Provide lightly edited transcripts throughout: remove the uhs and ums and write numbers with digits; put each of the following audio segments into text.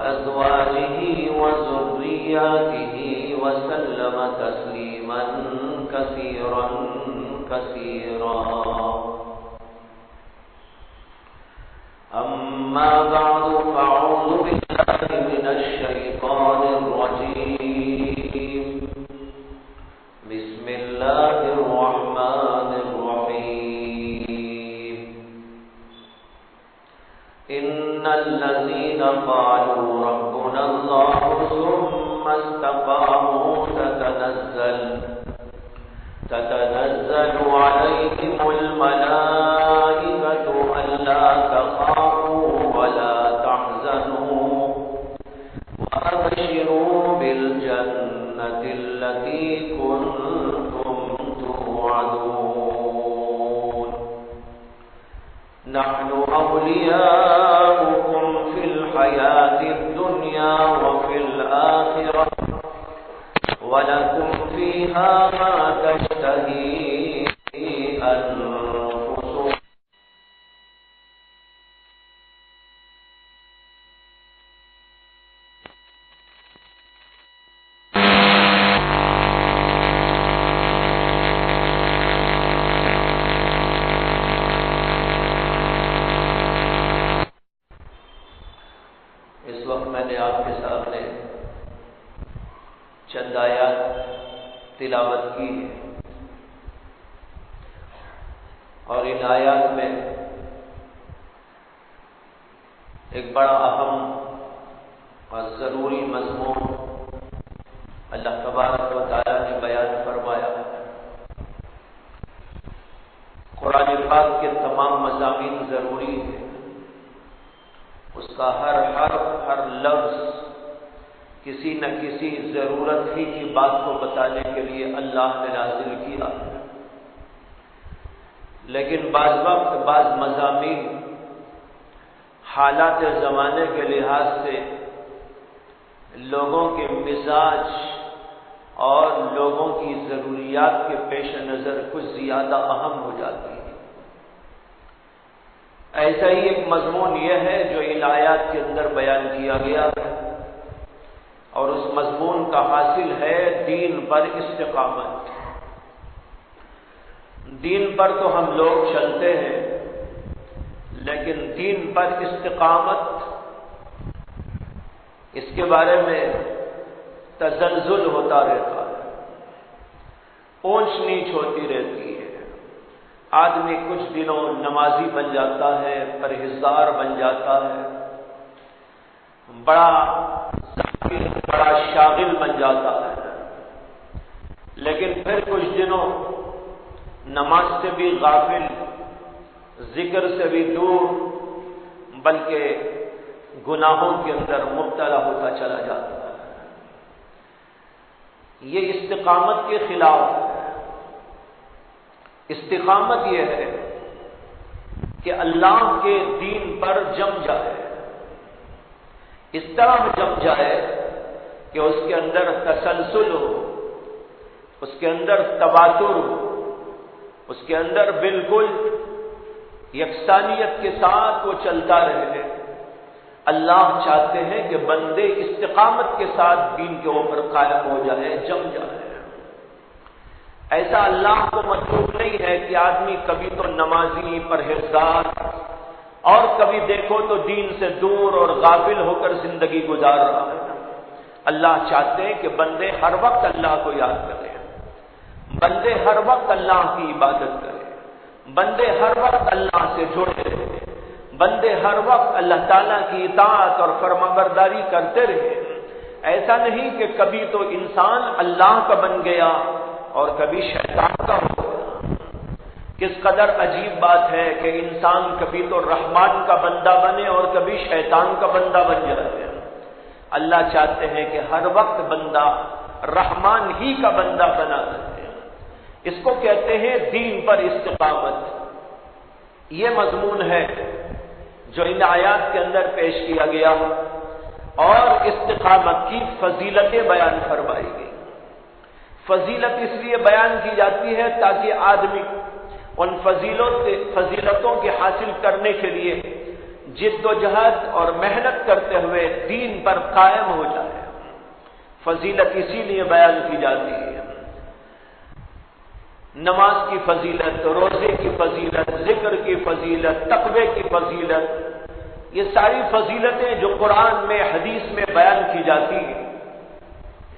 وأزواجه وذرياته وسلم تسليما كثيرا كثيرا. أما بعد فأعوذ بالله من الشيطان الرجيم. بسم الله الرحمن الرحيم. إن الذين قالوا ربنا الله ثم استقاموا تتنزل عليهم الملائكة ألا تخافوا ولا تحزنوا وأبشروا بالجنة التي كنتم توعدون. نحن أولياؤكم في الحياة الدنيا وفي الآخرة ولكم فيها ما تشتهي أنفسكم. اس وقت میں نے آپ کے سامنے چند آیات تلاوت کی ہے اور ان آیات میں ایک بڑا اہم اور ضروری مضمون اللہ تبارک و تعالی نے بیان فرمایا. قرآن پاک کے تمام مضامین ضروری ہیں، اس کا ہر حرف ہر لفظ کسی نہ کسی ضرورت ہی کی بات کو بتانے کے لیے اللہ نے نازل کیا. لیکن بعض وقت بعض مضامین حالات زمانے کے لحاظ سے لوگوں کے مزاج اور لوگوں کی ضروریات کے پیش نظر کچھ زیادہ اہم ہو جاتی ہے. ایسا ہی ایک مضمون یہ ہے جو ان آیات کے اندر بیان کیا گیا ہے اور اس مضمون کا حاصل ہے دین پر استقامت. دین پر تو ہم لوگ چلتے ہیں لیکن دین پر استقامت اس کے بارے میں تزلزل ہوتا رہتا ہے، اونچ نیچ ہوتی رہتی ہے. آدمی کچھ دنوں نمازی بن جاتا ہے، پرہیزگار بن جاتا ہے، بڑا شاغل بن جاتا ہے، لیکن پھر کچھ دنوں نماز سے بھی غافل، ذکر سے بھی دور، بلکہ گناہوں کے اندر مبتلا ہوتا چلا جاتا ہے. یہ استقامت کے خلاف ہے. استقامت یہ ہے کہ اللہ کے دین پر جم جائے، اس طرح جم جائے کہ اس کے اندر تسلسل ہو، اس کے اندر تواتر ہو، اس کے اندر بالکل یکسانیت کے ساتھ وہ چلتا رہے. اللہ چاہتے ہیں کہ بندے استقامت کے ساتھ دین کے اوپر قائم ہو جائے، جم جائے. ایسا اللہ کو مطلوب نہیں ہے کہ آدمی کبھی تو نمازی پرہیزگار اور کبھی دیکھو تو دین سے دور اور غافل ہو کر زندگی گزار رہا ہے. اللہ چاہتے ہیں کہ بندے ہر وقت اللہ کو یاد کریں، بندے ہر وقت اللہ کی عبادت کریں، بندے ہر وقت اللہ سے جڑے رہیں، بندے ہر وقت اللہ تعالیٰ کی اطاعت اور فرمانبرداری کرتے رہیں. ایسا نہیں کہ کبھی تو انسان اللہ کا بن گیا اور کبھی شیطان کا ہو گیا. کس قدر عجیب بات ہے کہ انسان کبھی تو رحمان کا بندہ بنے اور کبھی شیطان کا بندہ بن جائے. اللہ چاہتے ہیں کہ ہر وقت بندہ رحمان ہی کا بندہ بنا رہے. اس کو کہتے ہیں دین پر استقامت. یہ مضمون ہے جو ان آیات کے اندر پیش کیا گیا اور استقامت کی فضیلتیں بیان فرمائی گئی. فضیلت اس لیے بیان کی جاتی ہے تاکہ آدمی ان فضیلتوں کے حاصل کرنے کے لیے جد و جہد اور محنت کرتے ہوئے دین پر قائم ہو جائے۔ فضیلت اسی لیے بیان کی جاتی ہے، نماز کی فضیلت، روزے کی فضیلت، ذکر کی فضیلت، تقوی کی فضیلت، یہ ساری فضیلتیں جو قرآن میں حدیث میں بیان کی جاتی ہیں،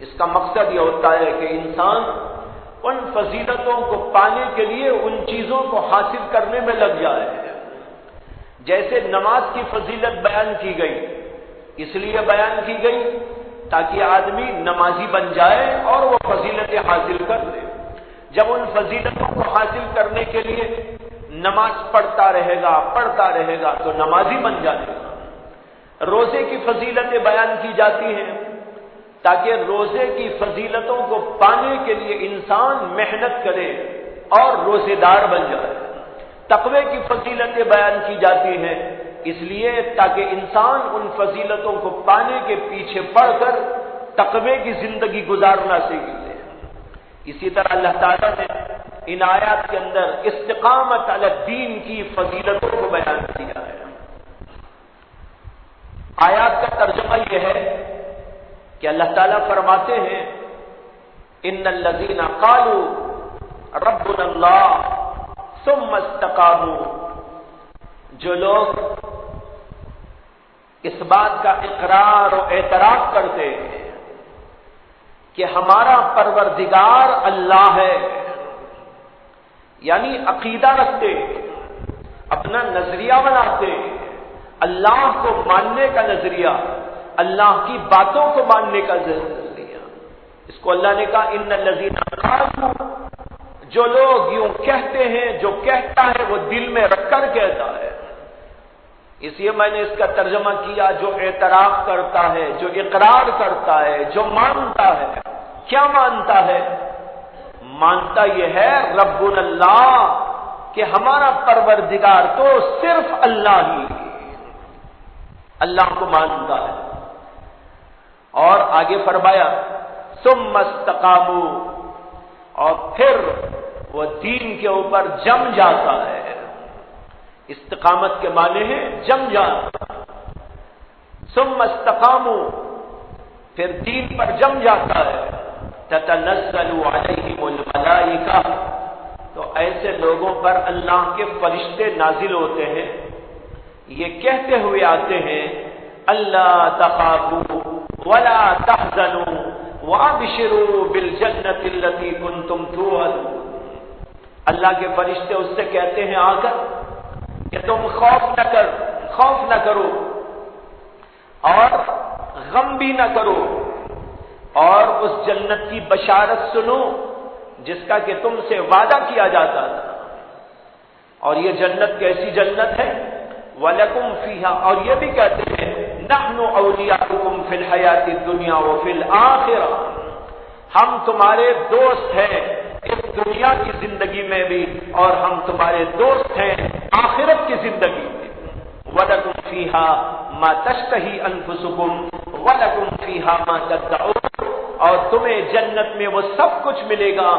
اس کا مقصد یہ ہوتا ہے کہ انسان ان فضیلتوں کو پانے کے لیے ان چیزوں کو حاصل کرنے میں لگ جائے۔ جیسے نماز کی فضیلت بیان کی گئی، اس لیے بیان کی گئی تاکہ آدمی نمازی بن جائے اور وہ فضیلتیں حاصل کر لے۔ جب ان فضیلتوں کو حاصل کرنے کے لیے نماز پڑھتا رہے گا تو نمازی بن جائے گا۔ روزے کی فضیلتیں بیان کی جاتی ہیں تاکہ روزے کی فضیلتوں کو پانے کے لیے انسان محنت کرے اور روزے دار بن جائے۔ تقوی کی فضیلتیں بیان کی جاتی ہیں اس لیے تاکہ انسان ان فضیلتوں کو پانے کے پیچھے پڑ کر تقوی کی زندگی گزارنا سیکھ لے۔ اسی طرح اللہ تعالیٰ نے ان آیات کے اندر استقامت علی الدین کی فضیلتوں کو بیان کیا ہے۔ آیات کا ترجمہ یہ ہے کہ اللہ تعالیٰ فرماتے ہیں ان الذین قالوا ربنا اللہ ثم استقاموا، جو لوگ اس بات کا اقرار و اعتراف کرتے ہیں کہ ہمارا پروردگار اللہ ہے، یعنی عقیدہ رکھتے، اپنا نظریہ بناتے، اللہ کو ماننے کا نظریہ، اللہ کی باتوں کو ماننے کا نظریہ، اس کو اللہ نے کہا ان الذین قالوا، جو لوگ یوں کہتے ہیں، جو کہتا ہے وہ دل میں رکھ کر کہتا ہے۔ اس لیے میں نے اس کا ترجمہ کیا جو اعتراف کرتا ہے، جو اقرار کرتا ہے، جو مانتا ہے۔ کیا مانتا ہے؟ مانتا یہ ہے ربنا اللہ، کہ ہمارا پروردگار تو صرف اللہ ہی، اللہ کو مانتا ہے۔ اور آگے فرمایا ثم استقاموا، اور پھر وہ دین کے اوپر جم جاتا ہے۔ استقامت کے معنی ہے جم جانا۔ ثم استقاموا، پھر دین پر جم جاتا ہے۔ تتنزل علیہم الملائکہ، تو ایسے لوگوں پر اللہ کے فرشتے نازل ہوتے ہیں، یہ کہتے ہوئے آتے ہیں اللہ تخافوا ولا تحزنوا وابشروا بالجنۃ التي كنتم توعدون۔ اللہ کے فرشتے اس سے کہتے ہیں آ کر کہ تم خوف نہ کرو اور غم بھی نہ کرو، اور اس جنت کی بشارت سنو جس کا کہ تم سے وعدہ کیا جاتا تھا۔ اور یہ جنت کیسی جنت ہے؟ وَلَكُمْ فِيهَا، اور یہ بھی کہتے ہیں نَحْنُ أَوْلِيَاؤُكُمْ فِي الْحَيَاةِ الدُّنْيَا وَفِي الْآخِرَةِ، ہم تمہارے دوست ہیں اس دنیا کی زندگی میں بھی، اور ہم تمہارے دوست ہیں آخرت کی زندگی میں۔ وَلَكُمْ فِيهَا مَا تَشْتَهِي أَنفُسُكُمْ وَلَكُمْ فِيهَا مَا تَدَّعُونَ، اور تمہیں جنت میں وہ سب کچھ ملے گا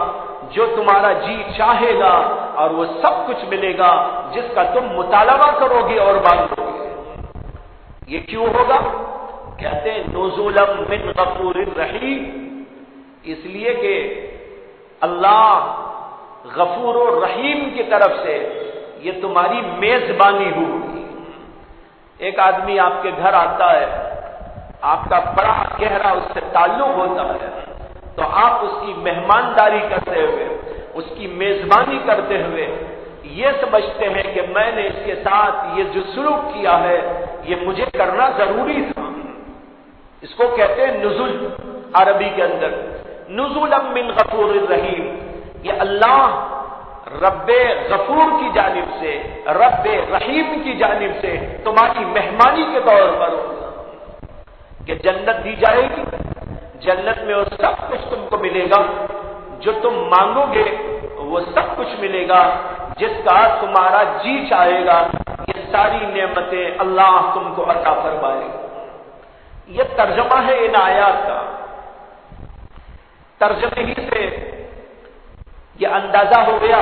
جو تمہارا جی چاہے گا، اور وہ سب کچھ ملے گا جس کا تم مطالبہ کرو گے اور مانگو گے۔ یہ کیوں ہوگا؟ کہتے ہیں نزولا من غفور الرحیم، اس لیے کہ اللہ غفور و رحیم کی طرف سے یہ تمہاری میزبانی ہوگی۔ ایک آدمی آپ کے گھر آتا ہے، آپ کا بڑا گہرا اس سے تعلق ہوتا ہے، تو آپ اس کی مہمانداری کرتے ہوئے، اس کی میزبانی کرتے ہوئے یہ سمجھتے ہیں کہ میں نے اس کے ساتھ یہ جو سلوک کیا ہے یہ مجھے کرنا ضروری تھا۔ اس کو کہتے ہیں نزول، عربی کے اندر نزولا من غفور الرحیم، یہ اللہ رب غفور کی جانب سے، رب رحیم کی جانب سے تمہاری مہمانی کے طور پر ہوگا کہ جنت دی جائے گی، جنت میں وہ سب کچھ تم کو ملے گا جو تم مانگو گے، وہ سب کچھ ملے گا جس کا تمہارا جی چاہے گا، یہ ساری نعمتیں اللہ تم کو عطا فرمائے گا۔ یہ ترجمہ ہے ان آیات کا۔ ترجمے ہی سے یہ اندازہ ہو گیا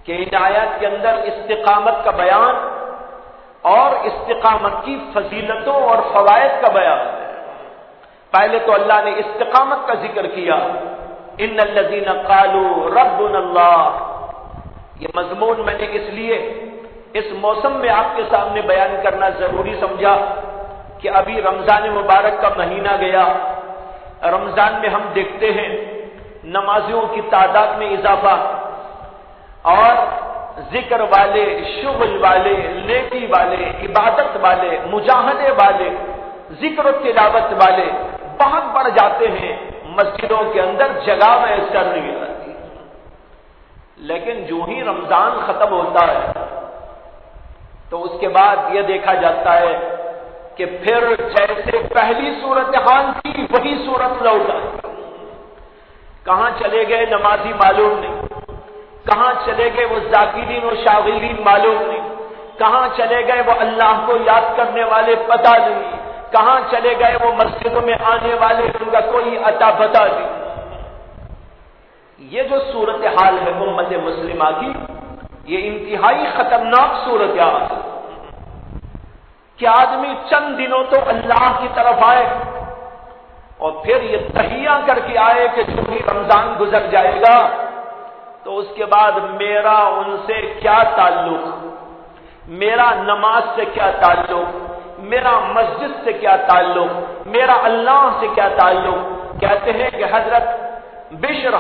کہ ان آیات کے اندر استقامت کا بیان اور استقامت کی فضیلتوں اور فوائد کا بیان ہے۔ پہلے تو اللہ نے استقامت کا ذکر کیا، ان الذین قالوا ربنا اللہ۔ یہ مضمون میں نے اس لیے اس موسم میں آپ کے سامنے بیان کرنا ضروری سمجھا کہ ابھی رمضان مبارک کا مہینہ گیا۔ رمضان میں ہم دیکھتے ہیں نمازیوں کی تعداد میں اضافہ، اور ذکر والے، شغل والے، نیکی والے، عبادت والے، مجاہدے والے، ذکر و تلاوت والے بہت بڑھ جاتے ہیں۔ مسجدوں کے اندر جگہ میسر نہیں رہتی، لیکن جو ہی رمضان ختم ہوتا ہے تو اس کے بعد یہ دیکھا جاتا ہے کہ پھر جیسے پہلی صورتحال تھی وہی صورت لوٹ آئی۔ کہاں چلے گئے نمازی معلوم نہیں، کہاں چلے گئے وہ ذاکرین و شاغلین معلوم نہیں، کہاں چلے گئے وہ اللہ کو یاد کرنے والے پتہ نہیں، کہاں چلے گئے وہ مسجدوں میں آنے والے ان کا کوئی عطا پتہ نہیں۔ یہ جو صورتحال ہے امت مسلمہ کی، یہ انتہائی خطرناک صورتحال ہے کہ آدمی چند دنوں تو اللہ کی طرف آئے اور پھر یہ تہیہ کر کے آئے کہ جو بھی رمضان گزر جائے گا تو اس کے بعد میرا ان سے کیا تعلق، میرا نماز سے کیا تعلق، میرا مسجد سے کیا تعلق، میرا اللہ سے کیا تعلق۔ کہتے ہیں کہ حضرت بشر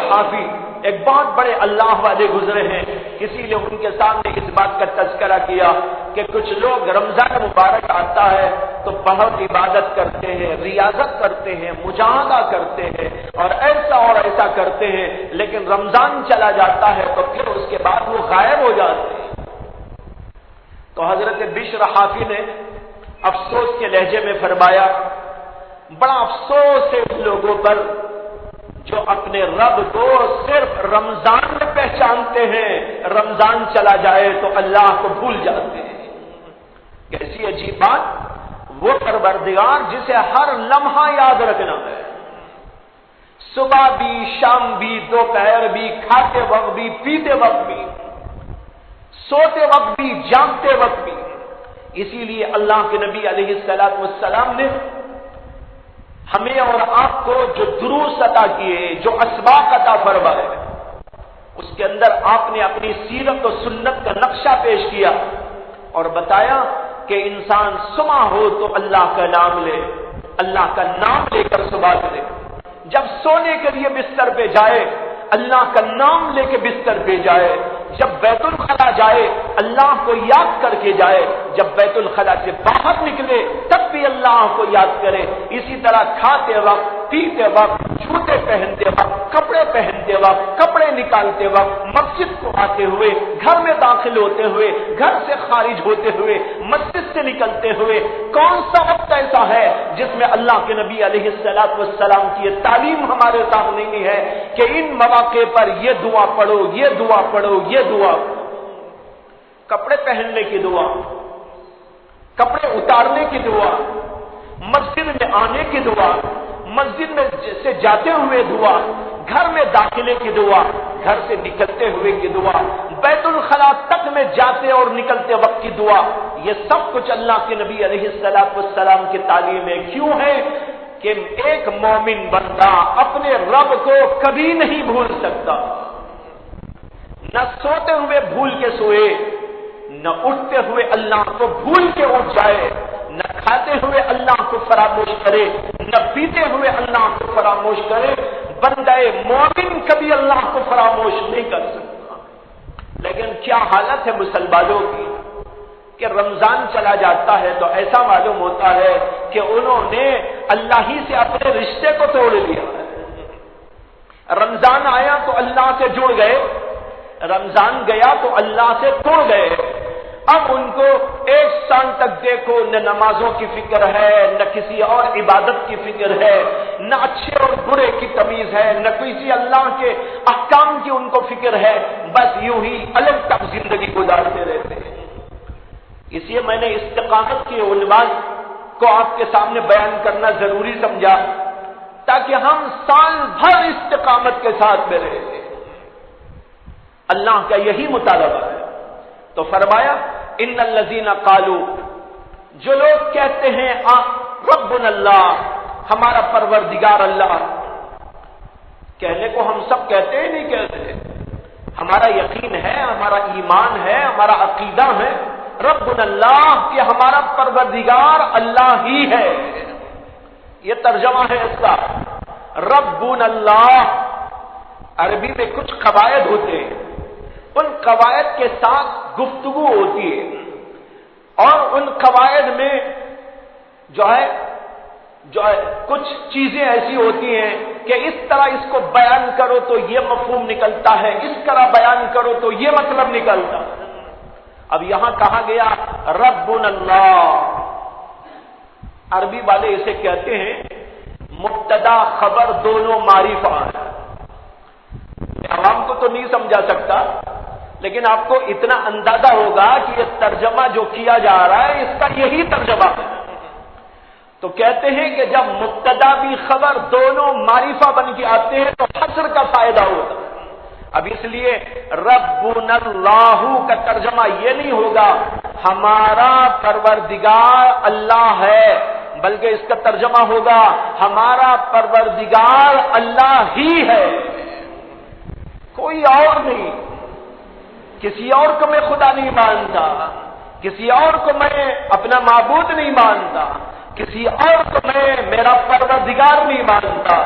حافی ایک بہت بڑے اللہ والے گزرے ہیں، اسی لیے ان کے سامنے اس بات کا تذکرہ کیا کہ کچھ لوگ رمضان مبارک آتا ہے تو بہت عبادت کرتے ہیں، ریاضت کرتے ہیں، مجاہدہ کرتے ہیں اور ایسا کرتے ہیں، لیکن رمضان چلا جاتا ہے تو پھر اس کے بعد وہ غائب ہو جاتے ہیں۔ تو حضرت بشر حافی نے افسوس کے لہجے میں فرمایا، بڑا افسوس ہے ان لوگوں پر جو اپنے رب کو صرف رمضان میں پہچانتے ہیں، رمضان چلا جائے تو اللہ کو بھول جاتے ہیں۔ کیسی عجیب بات، وہ پروردگار جسے ہر لمحہ یاد رکھنا ہے، صبح بھی، شام بھی، دوپہر بھی، کھاتے وقت بھی، پیتے وقت بھی، سوتے وقت بھی، جاگتے وقت بھی۔ اسی لیے اللہ کے نبی علیہ السلام نے ہمیں اور آپ کو جو دروس عطا کیے، جو اسباق عطا فرمائے، اس کے اندر آپ نے اپنی سیرت و سنت کا نقشہ پیش کیا اور بتایا کہ انسان صبح ہو تو اللہ کا نام لے، اللہ کا نام لے کر صبح کرے، جب سونے کے لیے بستر پہ جائے اللہ کا نام لے کے بستر پہ جائے، جب بیت الخلا جائے اللہ کو یاد کر کے جائے، جب بیت الخلا سے باہر نکلے تب بھی اللہ کو یاد کرے۔ اسی طرح کھاتے وقت، پیتے وقت، جوتے پہنتے وقت، کپڑے پہنتے وقت، کپڑے نکالتے وقت، مسجد کو آتے ہوئے، گھر میں داخل ہوتے ہوئے، گھر سے خارج ہوتے ہوئے، مسجد سے نکلتے ہوئے، کون سا وقت ایسا ہے جس میں اللہ کے نبی علیہ السلام کی یہ تعلیم ہمارے سامنے نہیں ہے کہ ان مواقع پر یہ دعا پڑھو، یہ دعا پڑھو، یہ دعا۔ کپڑے پہننے کی دعا، کپڑے اتارنے کی دعا، مسجد میں آنے کی دعا، مسجد میں سے جاتے ہوئے دعا، گھر میں داخلے کی دعا، گھر سے نکلتے ہوئے کی دعا، بیت الخلا تک میں جاتے اور نکلتے وقت کی دعا، یہ سب کچھ اللہ کے نبی علیہ السلام کی تعلیم ہے۔ کیوں ہے کہ ایک مومن بندہ اپنے رب کو کبھی نہیں بھول سکتا، نہ سوتے ہوئے بھول کے سوئے، نہ اٹھتے ہوئے اللہ کو بھول کے اٹھ جائے، نہ کھاتے ہوئے اللہ کو فراموش کرے، نہ پیتے ہوئے اللہ کو فراموش کرے۔ بندہ مومن کبھی اللہ کو فراموش نہیں کر سکتا۔ لیکن کیا حالت ہے مسلمانوں کی کہ رمضان چلا جاتا ہے تو ایسا معلوم ہوتا ہے کہ انہوں نے اللہ ہی سے اپنے رشتے کو توڑ لیا ہے۔ رمضان آیا تو اللہ سے جڑ گئے، رمضان گیا تو اللہ سے توڑ گئے۔ اب ان کو ایک سال تک دیکھو نہ نمازوں کی فکر ہے، نہ کسی اور عبادت کی فکر ہے، نہ اچھے اور برے کی تمیز ہے، نہ کسی اللہ کے احکام کی ان کو فکر ہے، بس یوں ہی الگ تک زندگی گزارتے رہتے ہیں۔ اس لیے میں نے استقامت کے عنوان کو آپ کے سامنے بیان کرنا ضروری سمجھا تاکہ ہم سال بھر استقامت کے ساتھ میں رہیں۔ اللہ کا یہی مطالبہ ہے، تو فرمایا ان الذین قالوا، جو لوگ کہتے ہیں ربنا اللہ، ہمارا پروردگار اللہ، کہنے کو ہم سب کہتے ہیں نہیں کہتے، ہمارا یقین ہے، ہمارا ایمان ہے، ہمارا عقیدہ ہے ربنا اللہ کہ ہمارا پروردگار اللہ ہی ہے. یہ ترجمہ ہے اس کا. ربنا اللہ، عربی میں کچھ قواعد ہوتے ہیں، ان قواعد کے ساتھ گفتگو ہوتی ہے، اور ان قواعد میں جو ہے کچھ چیزیں ایسی ہوتی ہیں کہ اس طرح اس کو بیان کرو تو یہ مفہوم نکلتا ہے، اس طرح بیان کرو تو یہ مطلب نکلتا ہے. اب یہاں کہا گیا ربنا اللہ، عربی والے اسے کہتے ہیں مبتدا خبر دونوں معرفہ ہے. عوام کو تو نہیں سمجھا سکتا، لیکن آپ کو اتنا اندازہ ہوگا کہ یہ ترجمہ جو کیا جا رہا ہے اس کا یہی ترجمہ ہے. تو کہتے ہیں کہ جب مبتدا بھی خبر دونوں معرفہ بن کے آتے ہیں تو حصر کا فائدہ ہوتا ہے. اب اس لیے ربنا اللہ کا ترجمہ یہ نہیں ہوگا ہمارا پروردگار اللہ ہے، بلکہ اس کا ترجمہ ہوگا ہمارا پروردگار اللہ ہی ہے، کوئی اور نہیں. کسی اور کو میں خدا نہیں مانتا، کسی اور کو میں اپنا معبود نہیں مانتا، کسی اور کو میں میرا پروردگار نہیں مانتا.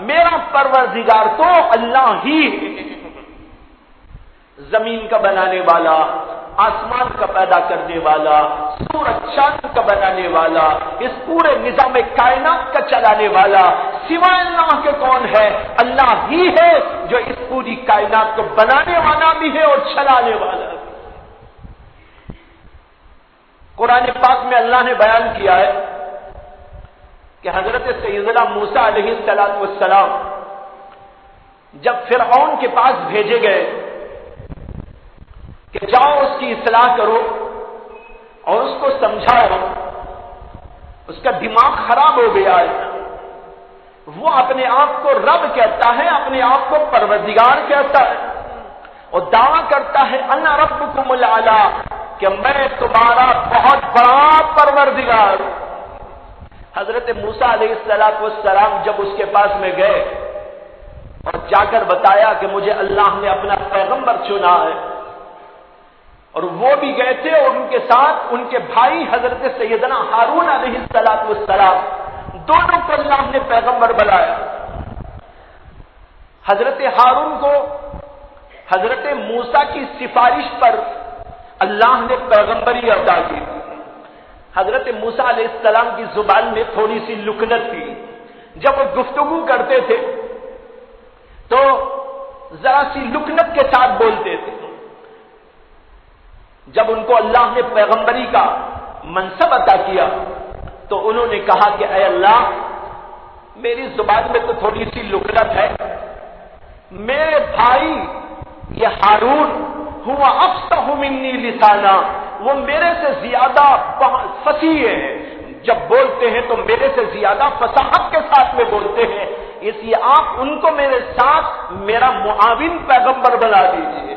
میرا پروردگار تو اللہ ہی ہے، زمین کا بنانے والا، آسمان کا پیدا کرنے والا، سورج چاند کا بنانے والا، اس پورے نظام کائنات کا چلانے والا. سوائے اللہ کے کون ہے؟ اللہ ہی ہے جو اس پوری کائنات کو بنانے والا بھی ہے اور چلانے والا بھی. قرآن پاک میں اللہ نے بیان کیا ہے کہ حضرت سیدنا موسیٰ علیہ السلام جب فرعون کے پاس بھیجے گئے کہ جاؤ اس کی اصلاح کرو اور اس کو سمجھاؤ، اس کا دماغ خراب ہو گیا ہے، وہ اپنے آپ کو رب کہتا ہے، اپنے آپ کو پروردگار کہتا ہے اور دعویٰ کرتا ہے انا ربکم الاعلی، کہ میں تمہارا بہت بڑا پروردگار ہوں. حضرت موسیٰ علیہ السلام جب اس کے پاس میں گئے اور جا کر بتایا کہ مجھے اللہ نے اپنا پیغمبر چنا ہے، اور وہ بھی گئے تھے اور ان کے ساتھ ان کے بھائی حضرت سیدنا ہارون علیہ السلام، دونوں کو اللہ نے پیغمبر بنایا. حضرت ہارون کو حضرت موسیٰ کی سفارش پر اللہ نے پیغمبری عطا کی. حضرت موسیٰ علیہ السلام کی زبان میں تھوڑی سی لکنت تھی، جب وہ گفتگو کرتے تھے تو ذرا سی لکنت کے ساتھ بولتے تھے. جب ان کو اللہ نے پیغمبری کا منصب عطا کیا تو انہوں نے کہا کہ اے اللہ، میری زبان میں تو تھوڑی سی لکنت ہے، میرے بھائی یہ ہارون ہوا افصح منی لسانا، وہ میرے سے زیادہ فصیح ہے، جب بولتے ہیں تو میرے سے زیادہ فصاحت کے ساتھ میں بولتے ہیں، اس لیے آپ ان کو میرے ساتھ میرا معاون پیغمبر بنا دیجیے.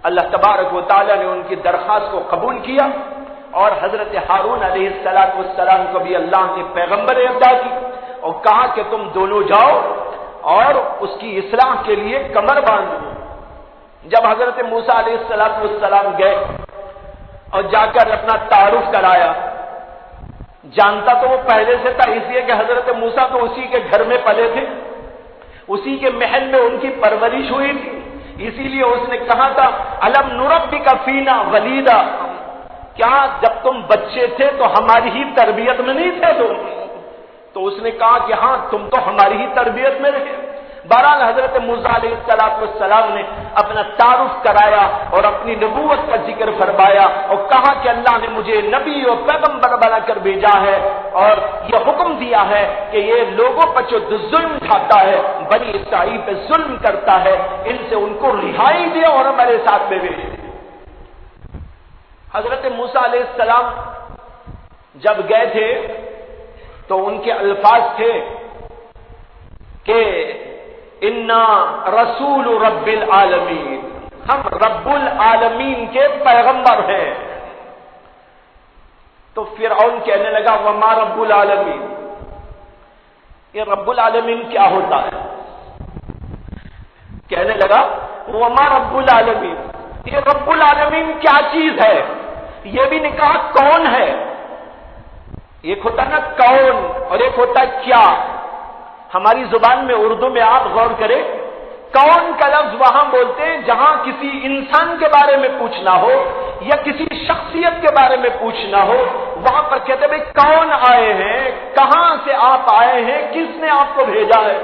اللہ تبارک و تعالیٰ نے ان کی درخواست کو قبول کیا اور حضرت ہارون علیہ السلام کو بھی اللہ نے پیغمبر عطا کی اور کہا کہ تم دونوں جاؤ اور اس کی اصلاح کے لیے کمر باندھو. جب حضرت موسیٰ علیہ السلام گئے اور جا کر اپنا تعارف کرایا، جانتا تو وہ پہلے سے تھا، اس لیے کہ حضرت موسیٰ تو اسی کے گھر میں پلے تھے، اسی کے محل میں ان کی پرورش ہوئی تھی، اسی لیے اس نے کہا تھا الم نربک فینا ولیدا، کیا جب تم بچے تھے تو ہماری ہی تربیت میں نہیں تھے تم؟ تو اس نے کہا کہ ہاں تم تو ہماری ہی تربیت میں رہے. بہرحال حضرت موسیٰ علیہ السلام نے اپنا تعارف کرایا اور اپنی نبوت کا ذکر فرمایا اور کہا کہ اللہ نے مجھے نبی اور پیغمبر بنا کر بھیجا ہے اور یہ حکم دیا ہے کہ یہ لوگوں پر جو ظلم ڈھاتا ہے، بنی اسرائیل پہ ظلم کرتا ہے، ان سے ان کو رہائی دے اور ہمارے ساتھ میں بھیجے. حضرت موسیٰ علیہ السلام جب گئے تھے تو ان کے الفاظ تھے کہ انا رسول رب العالمین، ہم رب العالمین کے پیغمبر ہیں۔ تو فرعون کہنے لگا وما رب العالمین، یہ رب العالمین کیا ہوتا ہے؟ کہنے لگا وما رب العالمین، یہ رب العالمین کیا چیز ہے؟ یہ بھی نہیں کہا کون ہے، ایک ہوتا نا کون اور ایک ہوتا کیا۔ ہماری زبان میں اردو میں آپ غور کریں، کون کا لفظ وہاں بولتے ہیں جہاں کسی انسان کے بارے میں پوچھنا ہو یا کسی شخصیت کے بارے میں پوچھنا ہو، وہاں پر کہتے بھائی کون آئے ہیں، کہاں سے آپ آئے ہیں، کس نے آپ کو بھیجا ہے۔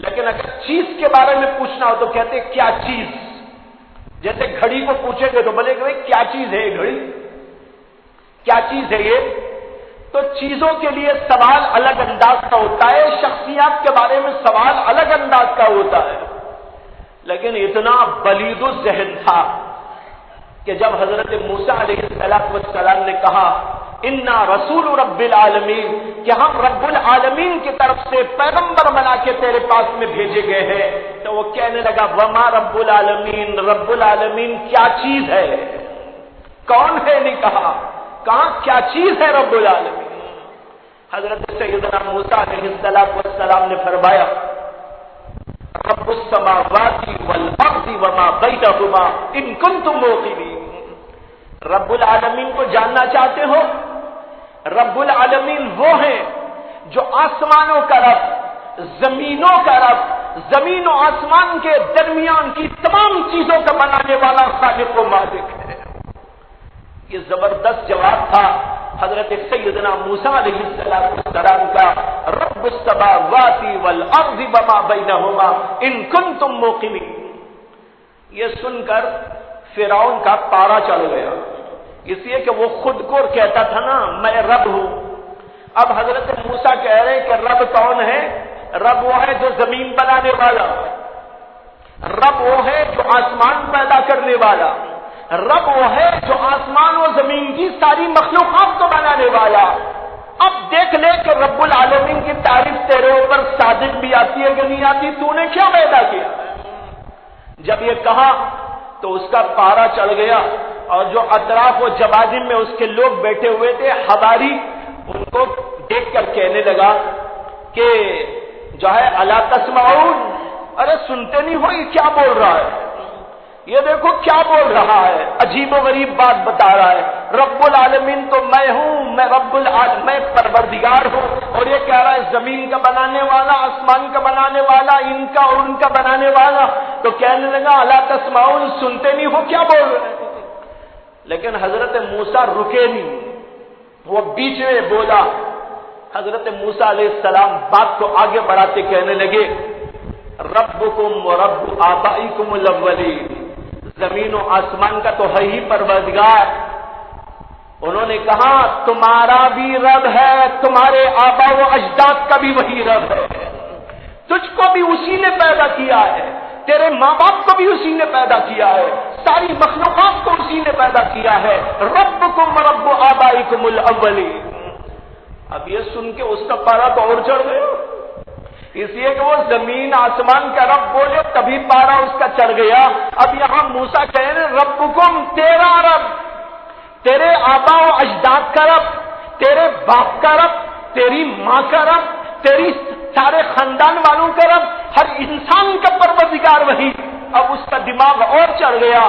لیکن اگر چیز کے بارے میں پوچھنا ہو تو کہتے کیا چیز۔ جیسے گھڑی کو پوچھیں گے تو بولے کہ بھائی کیا چیز ہے یہ گھڑی، کیا چیز ہے یہ۔ تو چیزوں کے لیے سوال الگ انداز کا ہوتا ہے، شخصیات کے بارے میں سوال الگ انداز کا ہوتا ہے۔ لیکن اتنا بلید الذہن تھا کہ جب حضرت موسیٰ علیہ السلام نے کہا انا رسول رب العالمین، کہ ہم رب العالمین کی طرف سے پیغمبر بنا کے تیرے پاس میں بھیجے گئے ہیں، تو وہ کہنے لگا وما رب العالمین، رب العالمین کیا چیز ہے، کون ہے نہیں کہا کیا چیز ہے رب العالمین۔ حضرت سیدنا موسیٰ علیہ السلام نے فرمایا رب السماوات والارض وما بینہما ان کنتم موقنین۔ رب العالمین کو جاننا چاہتے ہو؟ رب العالمین وہ ہیں جو آسمانوں کا رب، زمینوں کا رب، زمین و آسمان کے درمیان کی تمام چیزوں کا بنانے والا خالق و مالک ہے۔ یہ زبردست جواب تھا حضرت سیدنا موسیٰ علیہ السلام کا، رب السماوات والارض وما بینہما ان کنتم موقنین۔ یہ سن کر فرعون کا پارا چڑھ گیا، اس لیے کہ وہ خود کو کہتا تھا نا میں رب ہوں۔ اب حضرت موسیٰ کہہ رہے کہ رب کون ہے؟ رب وہ ہے جو زمین بنانے والا، رب وہ ہے جو آسمان پیدا کرنے والا، رب وہ ہے جو آسمان و زمین کی ساری مخلوقات کو بنانے والا۔ اب دیکھ لے کہ رب العالمین کی تعریف تیرے اوپر صادق بھی آتی ہے کہ نہیں آتی، تو نے کیا پیدا کیا؟ جب یہ کہا تو اس کا پارا چڑھ گیا، اور جو اطراف و جوادم میں اس کے لوگ بیٹھے ہوئے تھے حواری، ان کو دیکھ کر کہنے لگا کہ جو ہے الا تسمعون، ارے سنتے نہیں ہو یہ کیا بول رہا ہے، یہ دیکھو کیا بول رہا ہے، عجیب و غریب بات بتا رہا ہے۔ رب العالمین تو میں ہوں، میں میں پروردگار ہوں، اور یہ کہہ رہا ہے زمین کا بنانے والا، آسمان کا بنانے والا، ان کا اور ان کا بنانے والا۔ تو کہنے لگا الا تسمعون، سنتے نہیں ہو کیا بول رہے ہیں۔ لیکن حضرت موسیٰ رکے نہیں، وہ بیچ میں بولا۔ حضرت موسیٰ علیہ السلام بات کو آگے بڑھاتے کہنے لگے ربکم ورب آبائکم الاولین، زمین و آسمان کا تو ہے ہی پروردگار۔ انہوں نے کہا تمہارا بھی رب ہے، تمہارے آبا و اجداد کا بھی وہی رب ہے، تجھ کو بھی اسی نے پیدا کیا ہے، تیرے ماں باپ کو بھی اسی نے پیدا کیا ہے، ساری مخلوقات کو اسی نے پیدا کیا ہے۔ ربکم رب آبائکم الاولین۔ اب یہ سن کے اس کا پارا تو اور چڑھ گیا، اس لیے کہ وہ زمین آسمان کا رب بولے تبھی پارا اس کا چڑھ گیا۔ اب یہاں موسیٰ کہہ رہے ربکم، تیرا رب، تیرے آبا و اجداد کا رب، تیرے باپ کا رب، تیری ماں کا رب، تیری سارے خاندان والوں کا رب، ہر انسان کا پروردگار وہی۔ اب اس کا دماغ اور چڑھ گیا،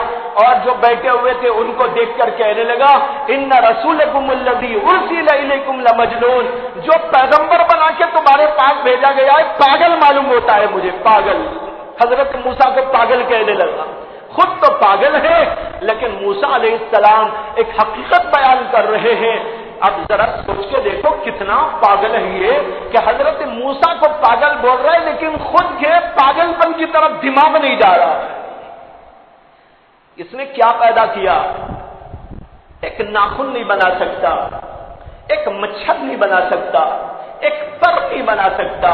اور جو بیٹھے ہوئے تھے ان کو دیکھ کر کہنے لگا ان رسولکم الذی ارسل الیکم لمجنون، جو پیغمبر بنا کے تمہارے پاس بھیجا گیا ہے پاگل معلوم ہوتا ہے مجھے، پاگل۔ حضرت موسیٰ کو پاگل کہنے لگا، خود تو پاگل ہے لیکن موسیٰ علیہ السلام ایک حقیقت بیان کر رہے ہیں۔ اب ذرا سوچ کے دیکھو کتنا پاگل ہے یہ کہ حضرت موسیٰ کو پاگل بول رہا ہے لیکن خود کے پاگل پن کی طرف دماغ نہیں جا رہا ہے۔ اس نے کیا پیدا کیا؟ ایک ناخن نہیں بنا سکتا، ایک مچھر نہیں بنا سکتا، ایک پر نہیں بنا سکتا،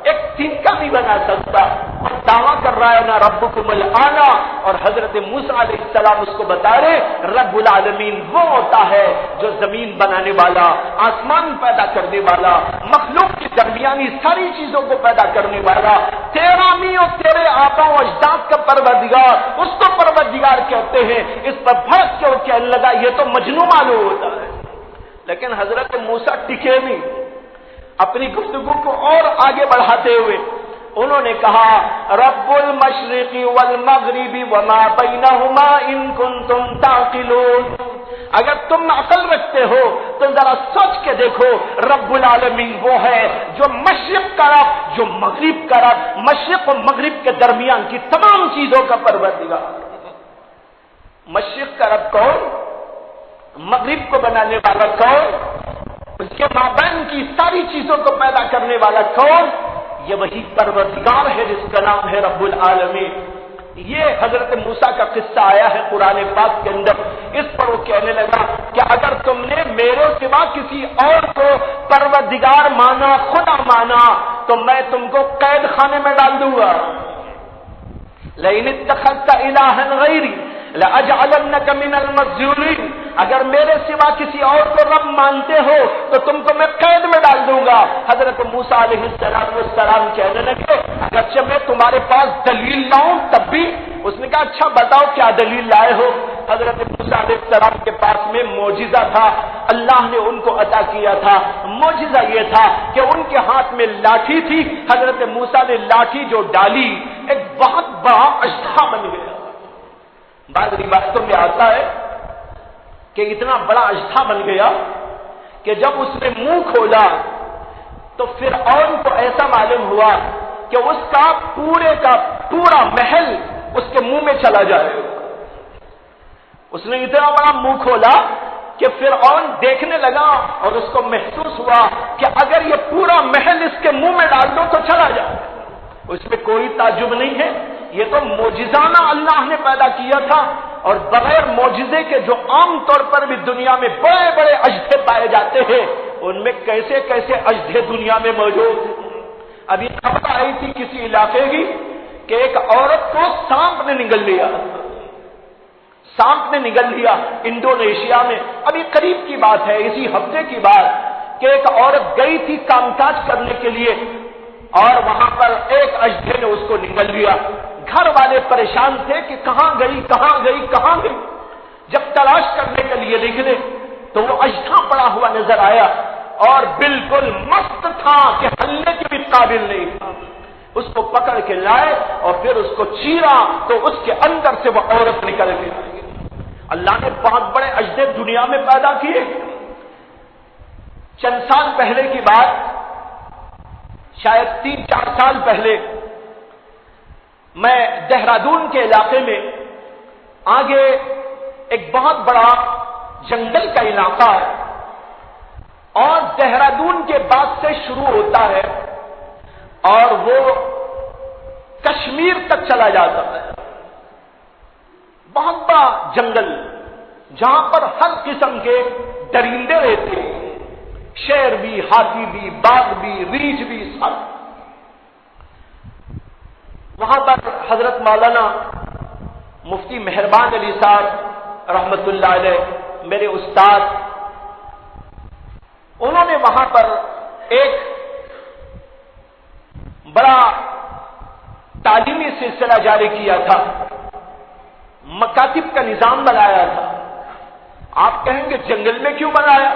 ایک تنکا نہیں بنا سکتا، اور دعویٰ کر رہا ہے نا ربکم الآنا، اور حضرت موسیٰ علیہ السلام اس کو بتا رہے رب العالمین وہ ہوتا ہے جو زمین بنانے والا، آسمان پیدا کرنے والا، مخلوق کے درمیانی ساری چیزوں کو پیدا کرنے والا، تیرا بھی اور تیرے آبا و اجداد کا پروردگار، اس کو پروردگار کہتے ہیں۔ اس پر بھڑک کے وہ کہنے لگا یہ تو مجنون معلوم ہوتا ہے۔ لیکن حضرت موسیٰ ٹکے نہیں، اپنی گفتگو کو اور آگے بڑھاتے ہوئے انہوں نے کہا رب المشرق والمغرب وما بینہما ان کنتم تعقلون، اگر تم عقل رکھتے ہو تو ذرا سوچ کے دیکھو رب العالمین وہ ہے جو مشرق کا رب، جو مغرب کا رب، مشرق و مغرب کے درمیان کی تمام چیزوں کا پروردگار۔ مشرق کا رب کون؟ مغرب کو بنانے والا کون؟ اس کے مابین کی ساری چیزوں کو پیدا کرنے والا کون؟ یہ وہی پروردگار ہے جس کا نام ہے رب العالمین۔ یہ حضرت موسیٰ کا قصہ آیا ہے قرآن پاک کے اندر۔ اس پر وہ کہنے لگا کہ اگر تم نے میرے سوا کسی اور کو پروردگار مانا، خدا مانا، تو میں تم کو قید خانے میں ڈال دوں گا۔ لئن اتخذت الہا غیری لأجعلنک من المسجونین، اگر میرے سوا کسی اور کو رب مانتے ہو تو تم کو میں قید میں ڈال دوں گا۔ حضرت موسیٰ علیہ السلام کہنے لگے اگرچہ میں تمہارے پاس دلیل لاؤں تب بھی؟ اس نے کہا اچھا بتاؤ کیا دلیل لائے ہو؟ حضرت موسیٰ علیہ السلام کے پاس میں معجزہ تھا، اللہ نے ان کو عطا کیا تھا۔ معجزہ یہ تھا کہ ان کے ہاتھ میں لاٹھی تھی، حضرت موسیٰ نے لاٹھی جو ڈالی ایک بہت بڑا اژدھا بن گیا۔ بعض روایتوں میں آتا ہے کہ اتنا بڑا اژدھا بن گیا کہ جب اس نے منہ کھولا تو فرعون کو ایسا معلوم ہوا کہ اس کا پورا محل اس کے منہ میں چلا جائے۔ اس نے اتنا بڑا منہ کھولا کہ فرعون دیکھنے لگا اور اس کو محسوس ہوا کہ اگر یہ پورا محل اس کے منہ میں ڈال دو تو چلا جائے۔ اس میں کوئی تعجب نہیں ہے، یہ تو معجزانہ اللہ نے پیدا کیا تھا، اور بغیر معجزے کے جو عام طور پر بھی دنیا میں بڑے بڑے اژدھے پائے جاتے ہیں، ان میں کیسے کیسے اژدھے دنیا میں موجود ہیں۔ ابھی خبر آئی تھی کسی علاقے کی کہ ایک عورت کو سانپ نے نگل لیا، سانپ نے نگل لیا انڈونیشیا میں۔ ابھی قریب کی بات ہے، اسی ہفتے کی بات، کہ ایک عورت گئی تھی کام کاج کرنے کے لیے اور وہاں پر ایک اژدھے نے اس کو نگل لیا۔ گھر والے پریشان تھے کہ کہاں گئی کہاں گئی کہاں گئی۔ جب تلاش کرنے کے لیے نکلے تو وہ اژدھا پڑا ہوا نظر آیا اور بالکل مست تھا کہ ہلنے کے بھی قابل نہیں تھا۔ اس کو پکڑ کے لائے اور پھر اس کو چیرا تو اس کے اندر سے وہ عورت نکل گئی۔ اللہ نے بہت بڑے اژدھے دنیا میں پیدا کیے۔ چند سال پہلے کی بات، شاید 3-4 سال پہلے، میں دہرادون کے علاقے میں آگے ایک بہت بڑا جنگل کا علاقہ ہے اور دہرادون کے بعد سے شروع ہوتا ہے اور وہ کشمیر تک چلا جاتا ہے۔ بہت بڑا جنگل جہاں پر ہر قسم کے درندے رہتے ہیں، شیر بھی، ہاتھی بھی، باغ بھی، ریچھ بھی، سب۔ وہاں پر حضرت مولانا مفتی مہربان علی صاحب رحمت اللہ علیہ میرے استاد، انہوں نے وہاں پر ایک بڑا تعلیمی سلسلہ جاری کیا تھا، مکاتب کا نظام بنایا تھا۔ آپ کہیں گے جنگل میں کیوں بنایا؟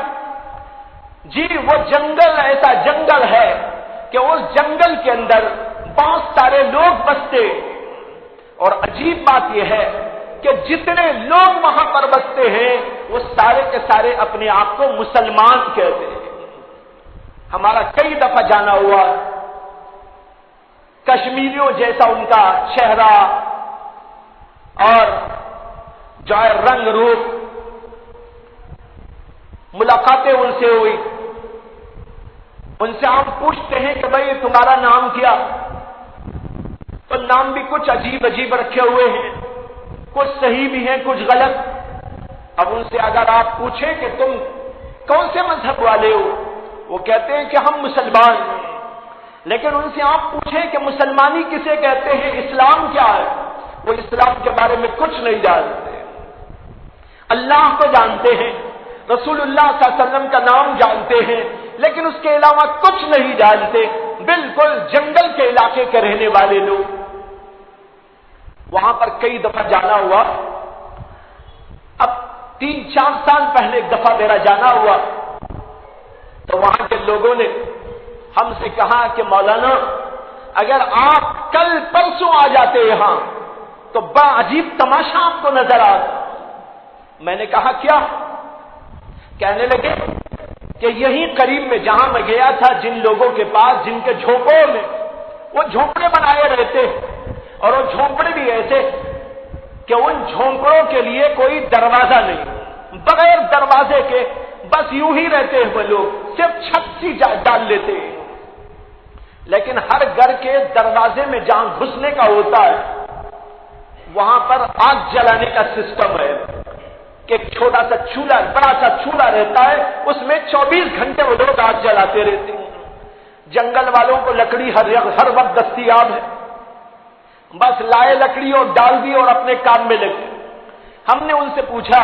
جی وہ جنگل ایسا جنگل ہے کہ اس جنگل کے اندر بہت سارے لوگ بستے، اور عجیب بات یہ ہے کہ جتنے لوگ وہاں پر بستے ہیں وہ سارے کے سارے اپنے آپ کو مسلمان کہتے ہیں۔ ہمارا کئی دفعہ جانا ہوا، کشمیریوں جیسا ان کا چہرہ اور جو ہے رنگ روپ، ملاقاتیں ان سے ہوئی، ان سے ہم پوچھتے ہیں کہ بھئی تمہارا نام کیا؟ تو نام بھی کچھ عجیب عجیب رکھے ہوئے ہیں، کچھ صحیح بھی ہیں کچھ غلط۔ اب ان سے اگر آپ پوچھیں کہ تم کون سے مذہب والے ہو، وہ کہتے ہیں کہ ہم مسلمان ہیں۔ لیکن ان سے آپ پوچھیں کہ مسلمانی کسے کہتے ہیں، اسلام کیا ہے، وہ اسلام کے بارے میں کچھ نہیں جانتے۔ اللہ کو جانتے ہیں، رسول اللہ صلی اللہ علیہ وسلم کا نام جانتے ہیں، لیکن اس کے علاوہ کچھ نہیں جانتے، بالکل جنگل کے علاقے کے رہنے والے لوگ۔ وہاں پر کئی دفعہ جانا ہوا، اب 3-4 سال پہلے ایک دفعہ میرا جانا ہوا، تو وہاں کے لوگوں نے ہم سے کہا کہ مولانا اگر آپ کل پرسوں آ جاتے یہاں تو بڑا عجیب تماشا آپ کو نظر آتا۔ میں نے کہا کیا؟ کہنے لگے کہ یہی قریب میں جہاں میں گیا تھا، جن لوگوں کے پاس، جن کے جھونپڑوں میں وہ جھونپڑے بنائے رہتے، اور وہ جھونپڑے بھی ایسے کہ ان جھونپڑوں کے لیے کوئی دروازہ نہیں، بغیر دروازے کے بس یوں ہی رہتے ہوئے لوگ صرف چھت سی ڈال لیتے ہیں، لیکن ہر گھر کے دروازے میں جہاں گھسنے کا ہوتا ہے وہاں پر آگ جلانے کا سسٹم ہے کہ ایک چھوٹا سا چولہا، بڑا سا چولہا رہتا ہے، اس میں 24 گھنٹے وہ لوگ آگ جلاتے رہتے ہیں۔ جنگل والوں کو لکڑی ہر وقت دستیاب ہے، بس لائے لکڑی اور ڈال دی اور اپنے کام میں لگے۔ ہم نے ان سے پوچھا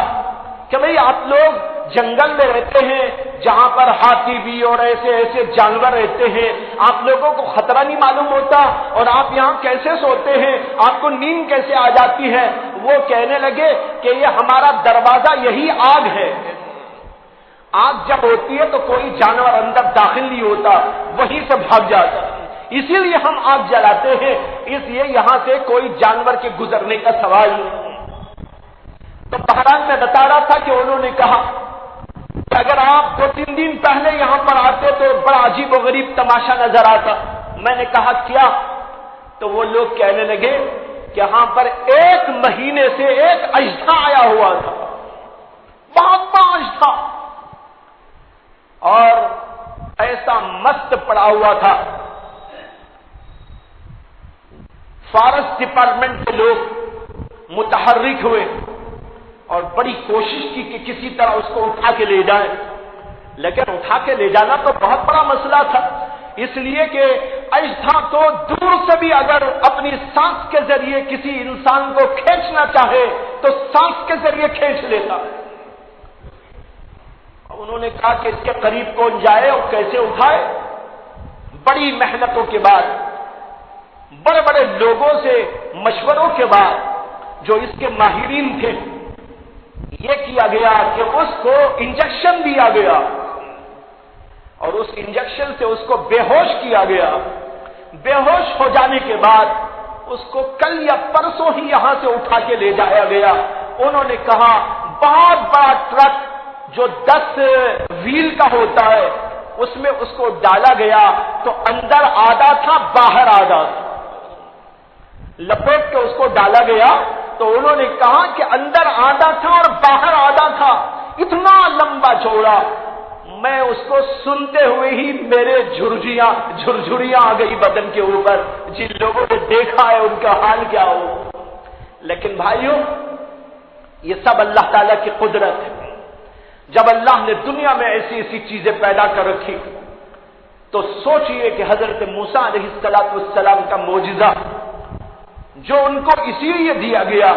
کہ بھئی آپ لوگ جنگل میں رہتے ہیں جہاں پر ہاتھی بھی اور ایسے ایسے جانور رہتے ہیں، آپ لوگوں کو خطرہ نہیں معلوم ہوتا، اور آپ یہاں کیسے سوتے ہیں، آپ کو نیند کیسے آ جاتی ہے؟ وہ کہنے لگے کہ یہ ہمارا دروازہ یہی آگ ہے، آگ جب ہوتی ہے تو کوئی جانور اندر داخل نہیں ہوتا، وہیں سے بھاگ جاتا، اسی لیے ہم آگ جلاتے ہیں، اس لیے یہاں سے کوئی جانور کے گزرنے کا سوال نہیں۔ تو بہرحال میں بتا رہا تھا کہ انہوں نے کہا کہ اگر آپ 2-3 دن پہلے یہاں پر آتے تو بڑا عجیب و غریب تماشا نظر آتا۔ میں نے کہا کیا؟ تو وہ لوگ کہنے لگے کہ یہاں پر 1 مہینے سے ایک اژدھا آیا ہوا تھا، بہت بڑا اژدھا، اور ایسا مست پڑا ہوا تھا۔ فارسٹ ڈپارٹمنٹ کے لوگ متحرک ہوئے اور بڑی کوشش کی کہ کسی طرح اس کو اٹھا کے لے جائیں، لیکن اٹھا کے لے جانا تو بہت بڑا مسئلہ تھا، اس لیے کہ اژدھا تو دور سے بھی اگر اپنی سانس کے ذریعے کسی انسان کو کھینچنا چاہے تو سانس کے ذریعے کھینچ لیتا ہے۔ انہوں نے کہا کہ اس کے قریب کون جائے اور کیسے اٹھائے؟ بڑی محنتوں کے بعد، بڑے بڑے لوگوں سے مشوروں کے بعد، جو اس کے ماہرین تھے، یہ کیا گیا کہ اس کو انجیکشن دیا گیا، اور اس انجیکشن سے اس کو بے ہوش کیا گیا۔ بے ہوش ہو جانے کے بعد اس کو کل یا پرسوں ہی یہاں سے اٹھا کے لے جایا گیا۔ انہوں نے کہا بہت بڑا ٹرک جو 10 ویل کا ہوتا ہے اس میں اس کو ڈالا گیا، تو اندر آدھا تھا باہر آدھا تھا، لپیٹ کے اس کو ڈالا گیا، تو انہوں نے کہا کہ اندر آدھا تھا اور باہر آدھا تھا، اتنا لمبا چوڑا۔ میں اس کو سنتے ہوئے ہی میرے جھرجھریاں آ گئی بدن کے اوپر، جن لوگوں نے دیکھا ہے ان کا حال کیا ہو۔ لیکن بھائیوں، یہ سب اللہ تعالیٰ کی قدرت ہے۔ جب اللہ نے دنیا میں ایسی ایسی چیزیں پیدا کر رکھی تو سوچئے کہ حضرت موسیٰ علیہ السلام کا معجزہ جو ان کو اسی لیے دیا گیا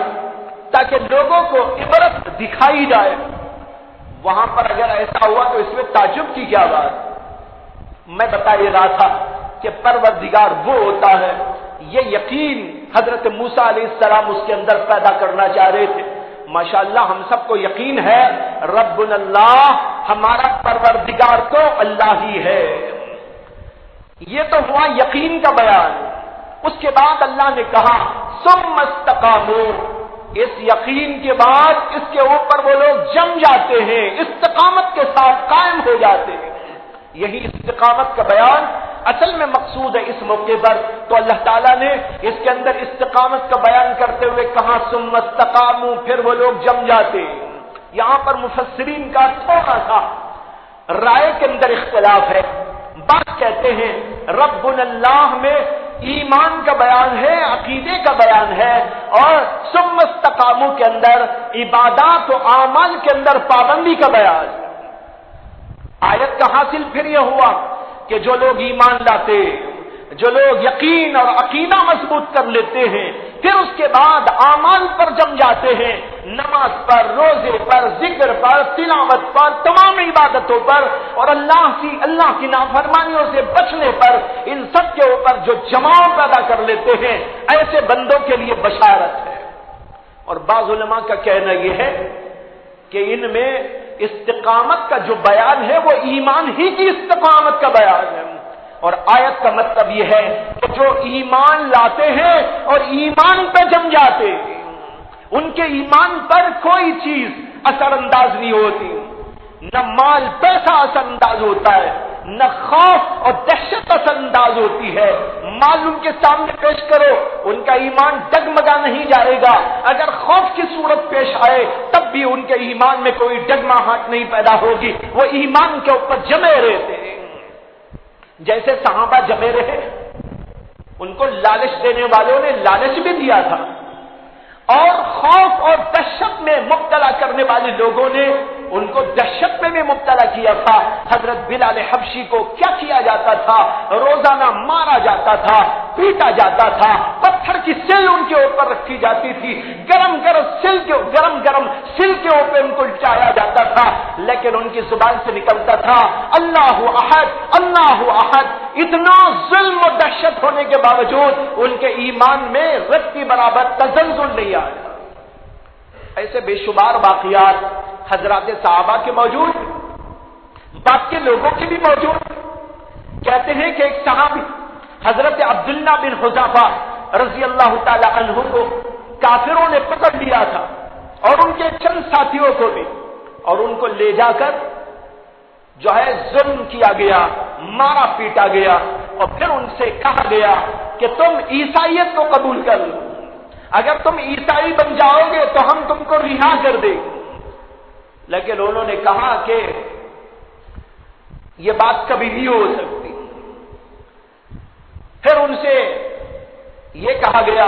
تاکہ لوگوں کو عبرت دکھائی جائے، وہاں پر اگر ایسا ہوا تو اس میں تعجب کی کیا بات؟ میں بتا یہ رہا تھا کہ پروردگار وہ ہوتا ہے، یہ یقین حضرت موسیٰ علیہ السلام اس کے اندر پیدا کرنا چاہ رہے تھے۔ ماشاءاللہ ہم سب کو یقین ہے ربنا اللہ، ہمارا پروردگار تو اللہ ہی ہے۔ یہ تو ہوا یقین کا بیان۔ اس کے بعد اللہ نے کہا ثم استقاموا، اس یقین کے بعد اس کے اوپر وہ لوگ جم جاتے ہیں، استقامت کے ساتھ قائم ہو جاتے ہیں۔ یہی استقامت کا بیان اصل میں مقصود ہے اس موقع پر، تو اللہ تعالیٰ نے اس کے اندر استقامت کا بیان کرتے ہوئے کہا ثم استقاموا، پھر وہ لوگ جم جاتے ہیں۔ یہاں پر مفسرین کا تھوڑا سا رائے کے اندر اختلاف ہے۔ بعض کہتے ہیں ربنا اللہ میں ایمان کا بیان ہے، عقیدے کا بیان ہے، اور ثم استقاموا کے اندر عبادات و اعمال کے اندر پابندی کا بیان ہے۔ آیت کا حاصل پھر یہ ہوا کہ جو لوگ ایمان لاتے، جو لوگ یقین اور عقیدہ مضبوط کر لیتے ہیں، پھر اس کے بعد اعمال پر جم جاتے ہیں، نماز پر، روزے پر، ذکر پر، تلاوت پر، تمام عبادتوں پر اور اللہ کی نافرمانیوں سے بچنے پر، ان سب کے اوپر جو جماؤ پیدا کر لیتے ہیں، ایسے بندوں کے لیے بشارت ہے۔ اور بعض علماء کا کہنا یہ ہے کہ ان میں استقامت کا جو بیان ہے وہ ایمان ہی کی استقامت کا بیان ہے، اور آیت کا مطلب یہ ہے کہ جو ایمان لاتے ہیں اور ایمان پہ جم جاتے ہیں، ان کے ایمان پر کوئی چیز اثر انداز نہیں ہوتی، نہ مال پیسہ اثر انداز ہوتا ہے، نہ خوف اور دہشت اثر انداز ہوتی ہے۔ مال ان کے سامنے پیش کرو، ان کا ایمان ڈگمگا نہیں جائے گا، اگر خوف کی صورت پیش آئے تب بھی ان کے ایمان میں کوئی ڈگمگاہٹ نہیں پیدا ہوگی، وہ ایمان کے اوپر جمے رہتے ہیں۔ جیسے صحابہ جمے رہے، ان کو لالچ دینے والوں نے لالچ بھی دیا تھا، اور خوف اور دہشت میں مبتلا کرنے والے لوگوں نے ان کو دہشت میں بھی مبتلا کیا تھا۔ حضرت بلال حبشی کو کیا کیا جاتا تھا؟ روزانہ مارا جاتا تھا، پیٹا جاتا تھا، پتھر کی سل ان کے اوپر رکھی جاتی تھی، گرم گرم سل کے اوپر ان کو لٹایا جاتا تھا، لیکن ان کی زبان سے نکلتا تھا اللہ احد اللہ احد۔ اتنا ظلم و دہشت ہونے کے باوجود ان کے ایمان میں رتی برابر تزلزل نہیں آیا۔ ایسے بے شمار واقعات حضرات صحابہ کے موجود، باقی لوگوں کے بھی موجود۔ کہتے ہیں کہ ایک صحابی حضرت عبداللہ بن حذافہ رضی اللہ تعالی عنہ کو کافروں نے پکڑ لیا تھا، اور ان کے چند ساتھیوں کو بھی، اور ان کو لے جا کر جو ہے ظلم کیا گیا، مارا پیٹا گیا، اور پھر ان سے کہا گیا کہ تم عیسائیت کو قبول کر لو، اگر تم عیسائی بن جاؤ گے تو ہم تم کو رہا کر دیں گے۔ لیکن انہوں نے کہا کہ یہ بات کبھی نہیں ہو سکتی۔ پھر ان سے یہ کہا گیا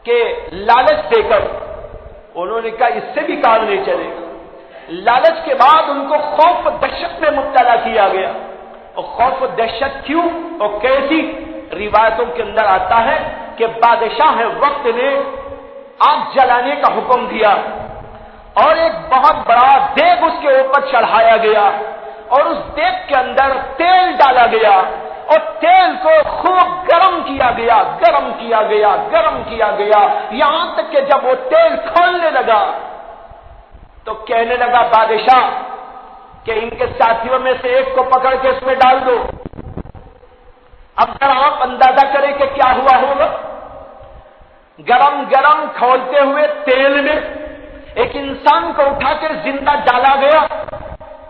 کہ لالچ دے کر، انہوں نے کہا اس سے بھی کام نہیں چلے گا۔ لالچ کے بعد ان کو خوف و دہشت میں مبتلا کیا گیا، اور خوف و دہشت کیوں اور کیسی؟ روایتوں کے اندر آتا ہے کہ بادشاہ وقت نے آگ جلانے کا حکم دیا، اور ایک بہت بڑا دیگ اس کے اوپر چڑھایا گیا، اور اس دیگ کے اندر تیل ڈالا گیا، اور تیل کو خوب گرم کیا گیا، یہاں تک کہ جب وہ تیل کھولنے لگا تو کہنے لگا بادشاہ کہ ان کے ساتھیوں میں سے ایک کو پکڑ کے اس میں ڈال دو۔ اب ذرا آپ اندازہ کریں کہ کیا ہوا ہوگا۔ گرم کھولتے ہوئے تیل میں ایک انسان کو اٹھا کر زندہ ڈالا گیا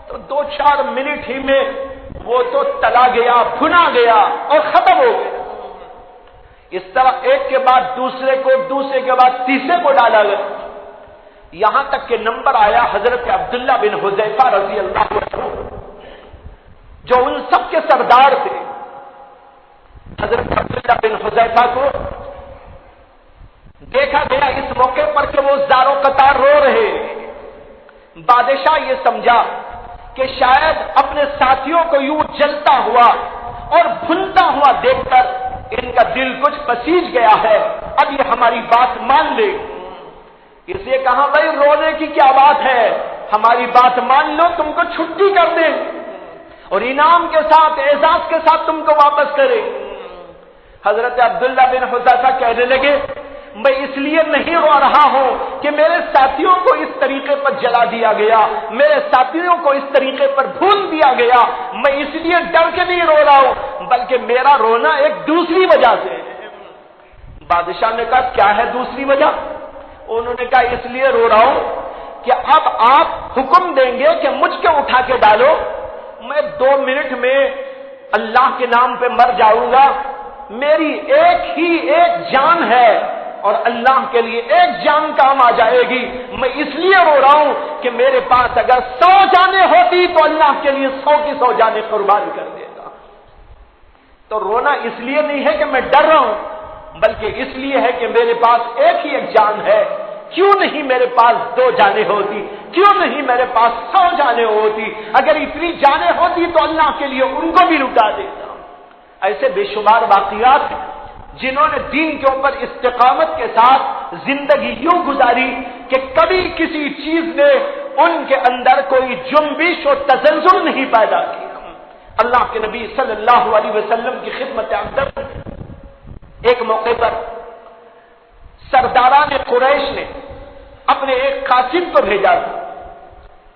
تو 2-4 منٹ ہی میں وہ تو تلا گیا، بھنا گیا اور ختم ہو گیا۔ اس طرح ایک کے بعد دوسرے کے بعد تیسرے کو ڈالا گیا، یہاں تک کہ نمبر آیا حضرت عبداللہ بن حذیفہ رضی اللہ عنہ، جو ان سب کے سردار تھے۔ حضرت عبداللہ بن حذیفہ کو دیکھا گیا اس موقع پر کہ وہ زاروں قطار رو رہے۔ بادشاہ یہ سمجھا کہ شاید اپنے ساتھیوں کو یوں جلتا ہوا اور بھنتا ہوا دیکھ کر ان کا دل کچھ پسیج گیا ہے، اب یہ ہماری بات مان لے۔ اس لیے کہا بھائی رونے کی کیا بات ہے، ہماری بات مان لو، تم کو چھٹی کر دیں اور انعام کے ساتھ، اعزاز کے ساتھ تم کو واپس کرے۔ حضرت عبداللہ بن حذیفہ کہنے لگے میں اس لیے نہیں رو رہا ہوں کہ میرے ساتھیوں کو اس طریقے پر جلا دیا گیا، میرے ساتھیوں کو اس طریقے پر بھون دیا گیا، میں اس لیے ڈر کے نہیں رو رہا ہوں، بلکہ میرا رونا ایک دوسری وجہ سے ہے۔ بادشاہ نے کہا کیا ہے دوسری وجہ؟ انہوں نے کہا اس لیے رو رہا ہوں کہ اب آپ حکم دیں گے کہ مجھ کو اٹھا کے ڈالو، میں 2 منٹ میں اللہ کے نام پہ مر جاؤں گا، میری ایک جان ہے اور اللہ کے لیے ایک جان کام آ جائے گی، میں اس لیے رو رہا ہوں کہ میرے پاس اگر 100 جانیں ہوتی تو اللہ کے لیے 100 کی 100 جانیں قربان کر دیتا۔ تو رونا اس لیے نہیں ہے کہ میں ڈر رہا ہوں، بلکہ اس لیے ہے کہ میرے پاس ایک جان ہے، کیوں نہیں میرے پاس 2 جانیں ہوتی، کیوں نہیں میرے پاس 100 جانیں ہوتی، اگر اتنی جانیں ہوتی تو اللہ کے لیے ان کو بھی لٹا دیتا۔ ایسے بے شمار واقعات ہیں جنہوں نے دین کے اوپر استقامت کے ساتھ زندگی یوں گزاری کہ کبھی کسی چیز نے ان کے اندر کوئی جنبش اور تزلزل نہیں پیدا کیا۔ اللہ کے نبی صلی اللہ علیہ وسلم کی خدمت اقدس ایک موقع پر سرداران قریش نے اپنے ایک قاصد کو بھیجا تھا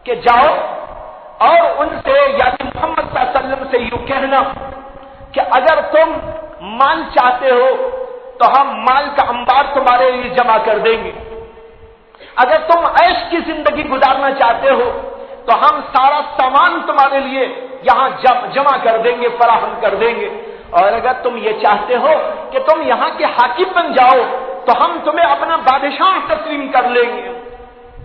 کہ جاؤ اور ان سے یعنی محمد صلی اللہ علیہ وسلم سے یوں کہنا کہ اگر تم مال چاہتے ہو تو ہم مال کا انبار تمہارے لیے جمع کر دیں گے، اگر تم عیش کی زندگی گزارنا چاہتے ہو تو ہم سارا سامان تمہارے لیے یہاں جمع کر دیں گے، فراہم کر دیں گے، اور اگر تم یہ چاہتے ہو کہ تم یہاں کے حاکم بن جاؤ تو ہم تمہیں اپنا بادشاہ تسلیم کر لیں گے،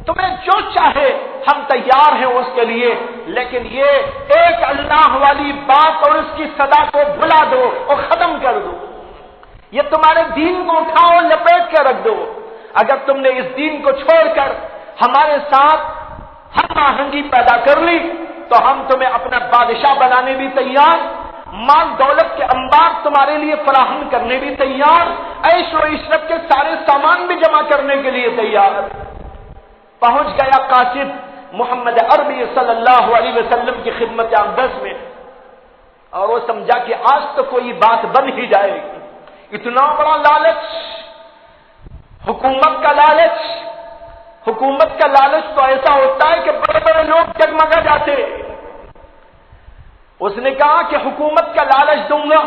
تمہیں جو چاہے ہم تیار ہیں اس کے لیے، لیکن یہ ایک اللہ والی بات اور اس کی صدا کو بھلا دو اور ختم کر دو، یہ تمہارے دین کو اٹھاؤ لپیٹ کر رکھ دو، اگر تم نے اس دین کو چھوڑ کر ہمارے ساتھ ہم آہنگی پیدا کر لی تو ہم تمہیں اپنا بادشاہ بنانے بھی تیار، مال دولت کے انبار تمہارے لیے فراہم کرنے بھی تیار، عیش و عشرت کے سارے سامان بھی جمع کرنے کے لیے تیار۔ پہنچ گیا قاصد محمد عربی صلی اللہ علیہ وسلم کی خدمت اقدس میں، اور وہ سمجھا کہ آج تو کوئی بات بن ہی جائے گی، اتنا بڑا لالچ، حکومت کا لالچ تو ایسا ہوتا ہے کہ بڑے بڑے لوگ جگمگا جاتے۔ اس نے کہا کہ حکومت کا لالچ دوں گا،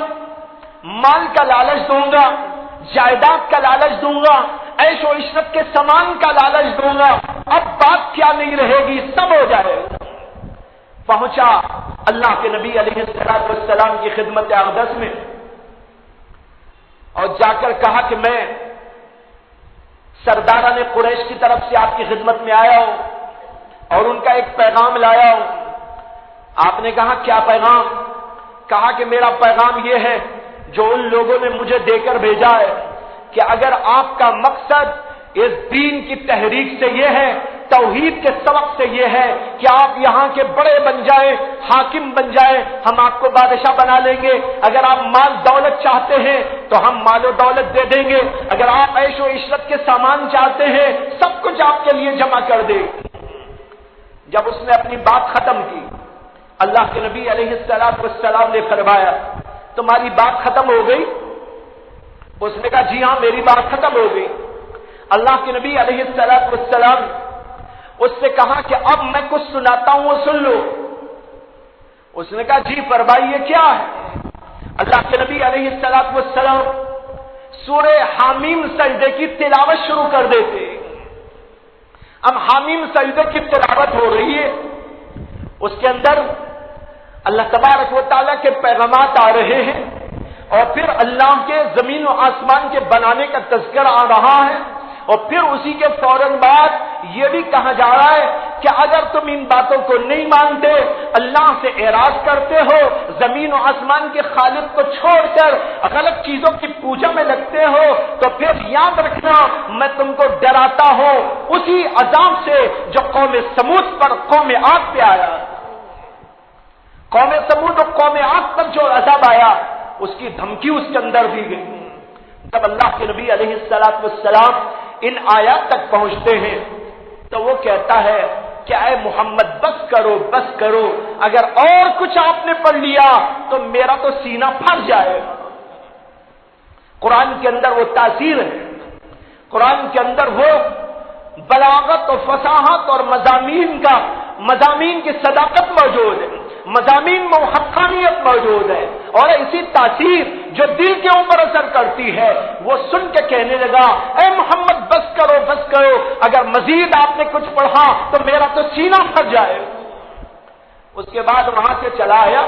مال کا لالچ دوں گا، جائیداد کا لالچ دوں گا، عیش و عشرت کے سامان کا لالچ دوں گا، اب بات کیا نہیں رہے گی، سب ہو جائے گا۔ پہنچا اللہ کے نبی علیہ السلام کی خدمت اقدس میں اور جا کر کہا کہ میں سرداران قریش کی طرف سے آپ کی خدمت میں آیا ہوں اور ان کا ایک پیغام لایا ہوں۔ آپ نے کہا کیا پیغام؟ کہا کہ میرا پیغام یہ ہے جو ان لوگوں نے مجھے دے کر بھیجا ہے کہ اگر آپ کا مقصد اس دین کی تحریک سے یہ ہے، توحید کے سبق سے یہ ہے کہ آپ یہاں کے بڑے بن جائیں، حاکم بن جائیں، ہم آپ کو بادشاہ بنا لیں گے، اگر آپ مال دولت چاہتے ہیں تو ہم مال و دولت دے دیں گے، اگر آپ عیش و عشرت کے سامان چاہتے ہیں سب کچھ آپ کے لیے جمع کر دیں۔ جب اس نے اپنی بات ختم کی، اللہ کے نبی علیہ السلام نے فرمایا تمہاری بات ختم ہو گئی؟ اس نے کہا جی ہاں میری بات ختم ہو گئی۔ اللہ کے نبی علیہ السلام اس سے کہا کہ اب میں کچھ سناتا ہوں وہ سن لو۔ اس نے کہا جی فرمائیے کیا ہے؟ اللہ کے نبی علیہ السلام سورہ حامیم سجدے کی تلاوت شروع کر دیتے۔ اب حامیم سجدے کی تلاوت ہو رہی ہے، اس کے اندر اللہ تبارک و تعالیٰ کے پیغامات آ رہے ہیں اور پھر اللہ کے زمین و آسمان کے بنانے کا تذکرہ آ رہا ہے، اور پھر اسی کے فوراً بعد یہ بھی کہا جا رہا ہے کہ اگر تم ان باتوں کو نہیں مانتے، اللہ سے اعراض کرتے ہو، زمین و آسمان کے خالق کو چھوڑ کر غلط چیزوں کی پوجا میں لگتے ہو، تو پھر یاد رکھنا میں تم کو ڈراتا ہوں اسی عذاب سے جو قوم سمود پر قوم عاد پہ آیا۔ قوم سمود اور قوم عاد پر جو عذاب آیا اس کی دھمکی اس کے اندر دی گئی۔ جب اللہ کے نبی علیہ السلام ان آیات تک پہنچتے ہیں تو وہ کہتا ہے کہ اے محمد بس کرو، اگر اور کچھ آپ نے پڑھ لیا تو میرا تو سینہ پھٹ جائے گا۔ قرآن کے اندر وہ تاثیر ہے، قرآن کے اندر وہ بلاغت اور فصاحت اور مضامین کی صداقت موجود ہے، مضامین میں حقانیت موجود ہے، اور اسی تاثیر جو دل کے اوپر اثر کرتی ہے وہ سن کے کہنے لگا اے محمد بس کرو، اگر مزید آپ نے کچھ پڑھا تو میرا تو سینہ پھٹ جائے۔ اس کے بعد وہاں سے چلا آیا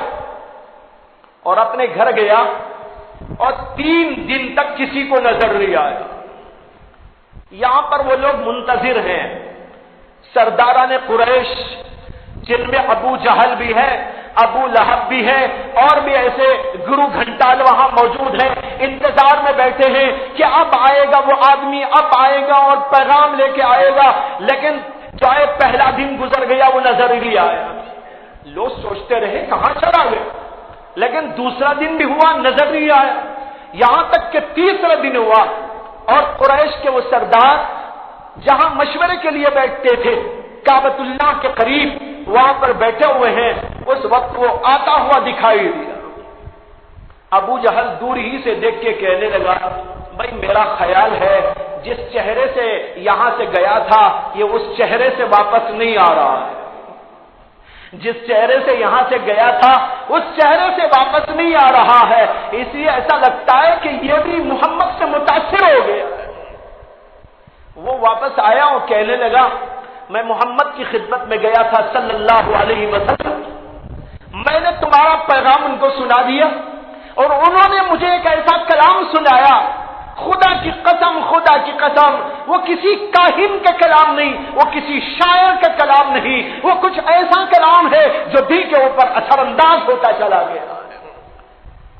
اور اپنے گھر گیا اور 3 دن تک کسی کو نظر نہیں آیا۔ یہاں پر وہ لوگ منتظر ہیں، سرداران قریش جن میں ابو جہل بھی ہے، ابو لہب بھی ہے، اور بھی ایسے گرو گھنٹال وہاں موجود ہیں، انتظار میں بیٹھے ہیں کہ اب آئے گا وہ آدمی، اب آئے گا اور پیغام لے کے آئے گا، لیکن جو ہے پہلا دن گزر گیا وہ نظر ہی نہیں آیا۔ لوگ سوچتے رہے کہاں چلا گیا، لیکن دوسرا دن بھی ہوا نظر نہیں آیا، یہاں تک کہ تیسرا دن ہوا اور قریش کے وہ سردار جہاں مشورے کے لیے بیٹھتے تھے کعبۃ اللہ کے قریب وہاں پر بیٹھے ہوئے ہیں، اس وقت وہ آتا ہوا دکھائی دیا۔ ابو جہل دور ہی سے دیکھ کے کہنے لگا بھائی میرا خیال ہے جس چہرے سے یہاں سے گیا تھا یہ اس چہرے سے واپس نہیں آ رہا ہے، جس چہرے سے یہاں سے گیا تھا اس چہرے سے واپس نہیں آ رہا ہے، اس لیے ایسا لگتا ہے کہ یہ بھی محمد سے متاثر ہو گیا۔ وہ واپس آیا اور کہنے لگا میں محمد کی خدمت میں گیا تھا صلی اللہ علیہ وسلم، میں نے تمہارا پیغام ان کو سنا دیا اور انہوں نے مجھے ایک ایسا کلام سنایا، خدا کی قسم خدا کی قسم وہ کسی کاہن کا کلام نہیں، وہ کسی شاعر کا کلام نہیں، وہ کچھ ایسا کلام ہے جو دل کے اوپر اثر انداز ہوتا چلا گیا۔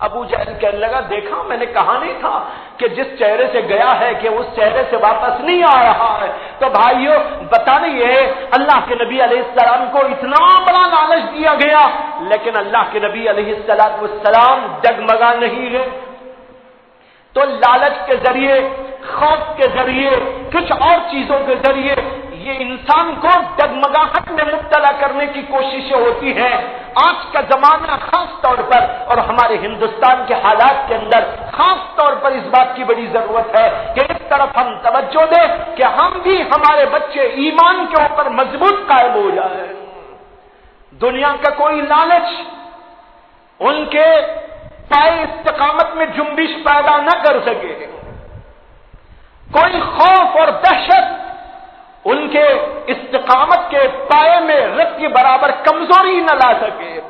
ابو جہل کہنے لگا دیکھا میں نے کہا نہیں تھا کہ جس چہرے سے گیا ہے کہ اس چہرے سے واپس نہیں آ رہا ہے۔ تو بھائیو بتانے یہ اللہ کے نبی علیہ السلام کو اتنا بڑا لالچ دیا گیا لیکن اللہ کے نبی علیہ السلام ڈگمگا نہیں گئے۔ تو لالچ کے ذریعے، خوف کے ذریعے، کچھ اور چیزوں کے ذریعے یہ انسان کو ڈگمگاہٹ میں مبتلا کرنے کی کوششیں ہوتی ہیں۔ آج کا زمانہ خاص طور پر اور ہمارے ہندوستان کے حالات کے اندر خاص طور پر اس بات کی بڑی ضرورت ہے کہ اس طرف ہم توجہ دیں کہ ہم بھی ہمارے بچے ایمان کے اوپر مضبوط قائم ہو جائیں۔ دنیا کا کوئی لالچ ان کے پائے استقامت میں جنبش پیدا نہ کر سکے، کوئی خوف اور دہشت ان کے استقامت کے پائے میں رت کے برابر کمزوری نہ لا سکے۔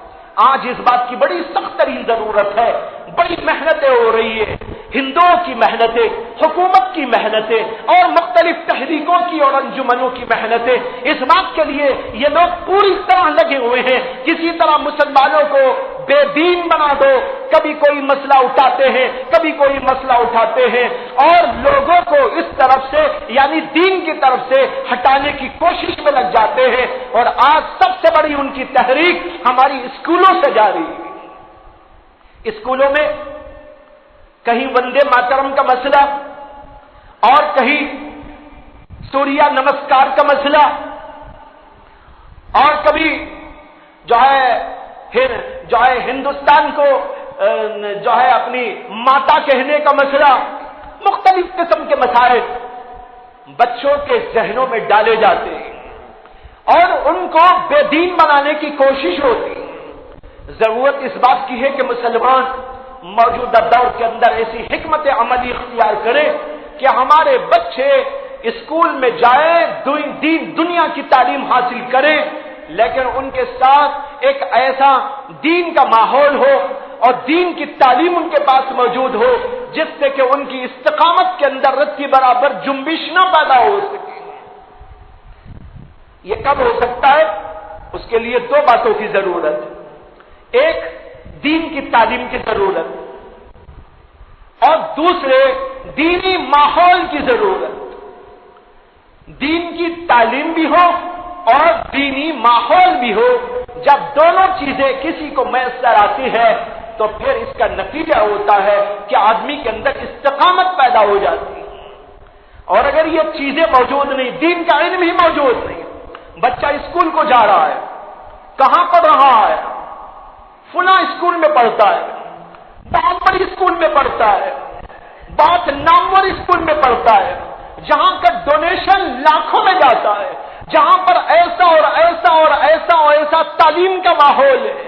آج اس بات کی بڑی سخت ترین ضرورت ہے، بڑی محنتیں ہو رہی ہے، ہندوؤں کی محنتیں، حکومت کی محنتیں اور مختلف تحریکوں کی اور انجمنوں کی محنتیں، اس بات کے لیے یہ لوگ پوری طرح لگے ہوئے ہیں کسی طرح مسلمانوں کو بے دین بنا دو، کبھی کوئی مسئلہ اٹھاتے ہیں کبھی کوئی مسئلہ اٹھاتے ہیں اور لوگوں کو اس طرف سے یعنی دین کی طرف سے ہٹانے کی کوشش میں لگ جاتے ہیں۔ اور آج سب سے بڑی ان کی تحریک ہماری اسکولوں سے جاری ہے۔ اسکولوں میں کہیں وندے ماترم کا مسئلہ اور کہیں سوریہ نمسکار کا مسئلہ اور کبھی جو ہے ہندوستان کو جو ہے اپنی ماتا کہنے کا مسئلہ، مختلف قسم کے مسائل بچوں کے ذہنوں میں ڈالے جاتے ہیں اور ان کو بے دین بنانے کی کوشش ہوتی ہے۔ ضرورت اس بات کی ہے کہ مسلمان موجودہ دور کے اندر ایسی حکمت عملی اختیار کرے کہ ہمارے بچے اسکول میں جائیں، دنیا کی تعلیم حاصل کریں، لیکن ان کے ساتھ ایک ایسا دین کا ماحول ہو اور دین کی تعلیم ان کے پاس موجود ہو جس سے کہ ان کی استقامت کے اندر رت کے برابر جنبش نہ پیدا ہو سکے۔ یہ کب ہو سکتا ہے؟ اس کے لیے دو باتوں کی ضرورت ہے، ایک دین کی تعلیم کی ضرورت اور دوسرے دینی ماحول کی ضرورت۔ دین کی تعلیم بھی ہو اور دینی ماحول بھی ہو، جب دونوں چیزیں کسی کو میسر آتی ہے تو پھر اس کا نتیجہ ہوتا ہے کہ آدمی کے اندر استقامت پیدا ہو جاتی ہے۔ اور اگر یہ چیزیں موجود نہیں، دین کا علم ہی موجود نہیں، بچہ اسکول کو جا رہا ہے، کہاں پڑھ رہا ہے؟ فلاں اسکول میں پڑھتا ہے، بہت بڑی اسکول میں پڑھتا ہے، بہت نامور اسکول میں پڑھتا ہے، جہاں کا ڈونیشن لاکھوں میں جاتا ہے، جہاں پر ایسا اور ایسا اور ایسا اور ایسا تعلیم کا ماحول ہے۔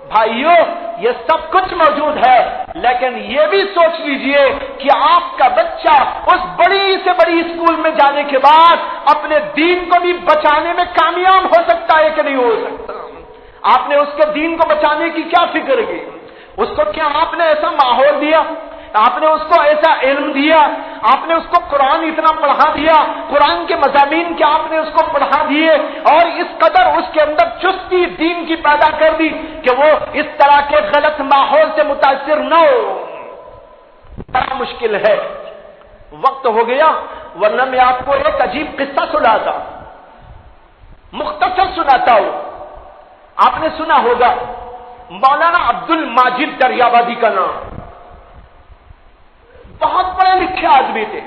بھائیو یہ سب کچھ موجود ہے، لیکن یہ بھی سوچ لیجئے کہ آپ کا بچہ اس بڑی سے بڑی اسکول میں جانے کے بعد اپنے دین کو بھی بچانے میں کامیاب ہو سکتا ہے کہ نہیں ہو سکتا؟ آپ نے اس کے دین کو بچانے کی کیا فکر کی؟ اس کو کیا آپ نے ایسا ماحول دیا؟ آپ نے اس کو ایسا علم دیا؟ آپ نے اس کو قرآن اتنا پڑھا دیا؟ قرآن کے مضامین کیا آپ نے اس کو پڑھا دیے اور اس قدر اس کے اندر چستی دین کی پیدا کر دی کہ وہ اس طرح کے غلط ماحول سے متاثر نہ ہو؟ بڑا مشکل ہے۔ وقت ہو گیا ورنہ میں آپ کو ایک عجیب قصہ سناتا، مختصر سناتا ہوں۔ آپ نے سنا ہوگا مولانا عبد الماجد دریابادی کا نام، بہت پڑھے لکھے آدمی تھے،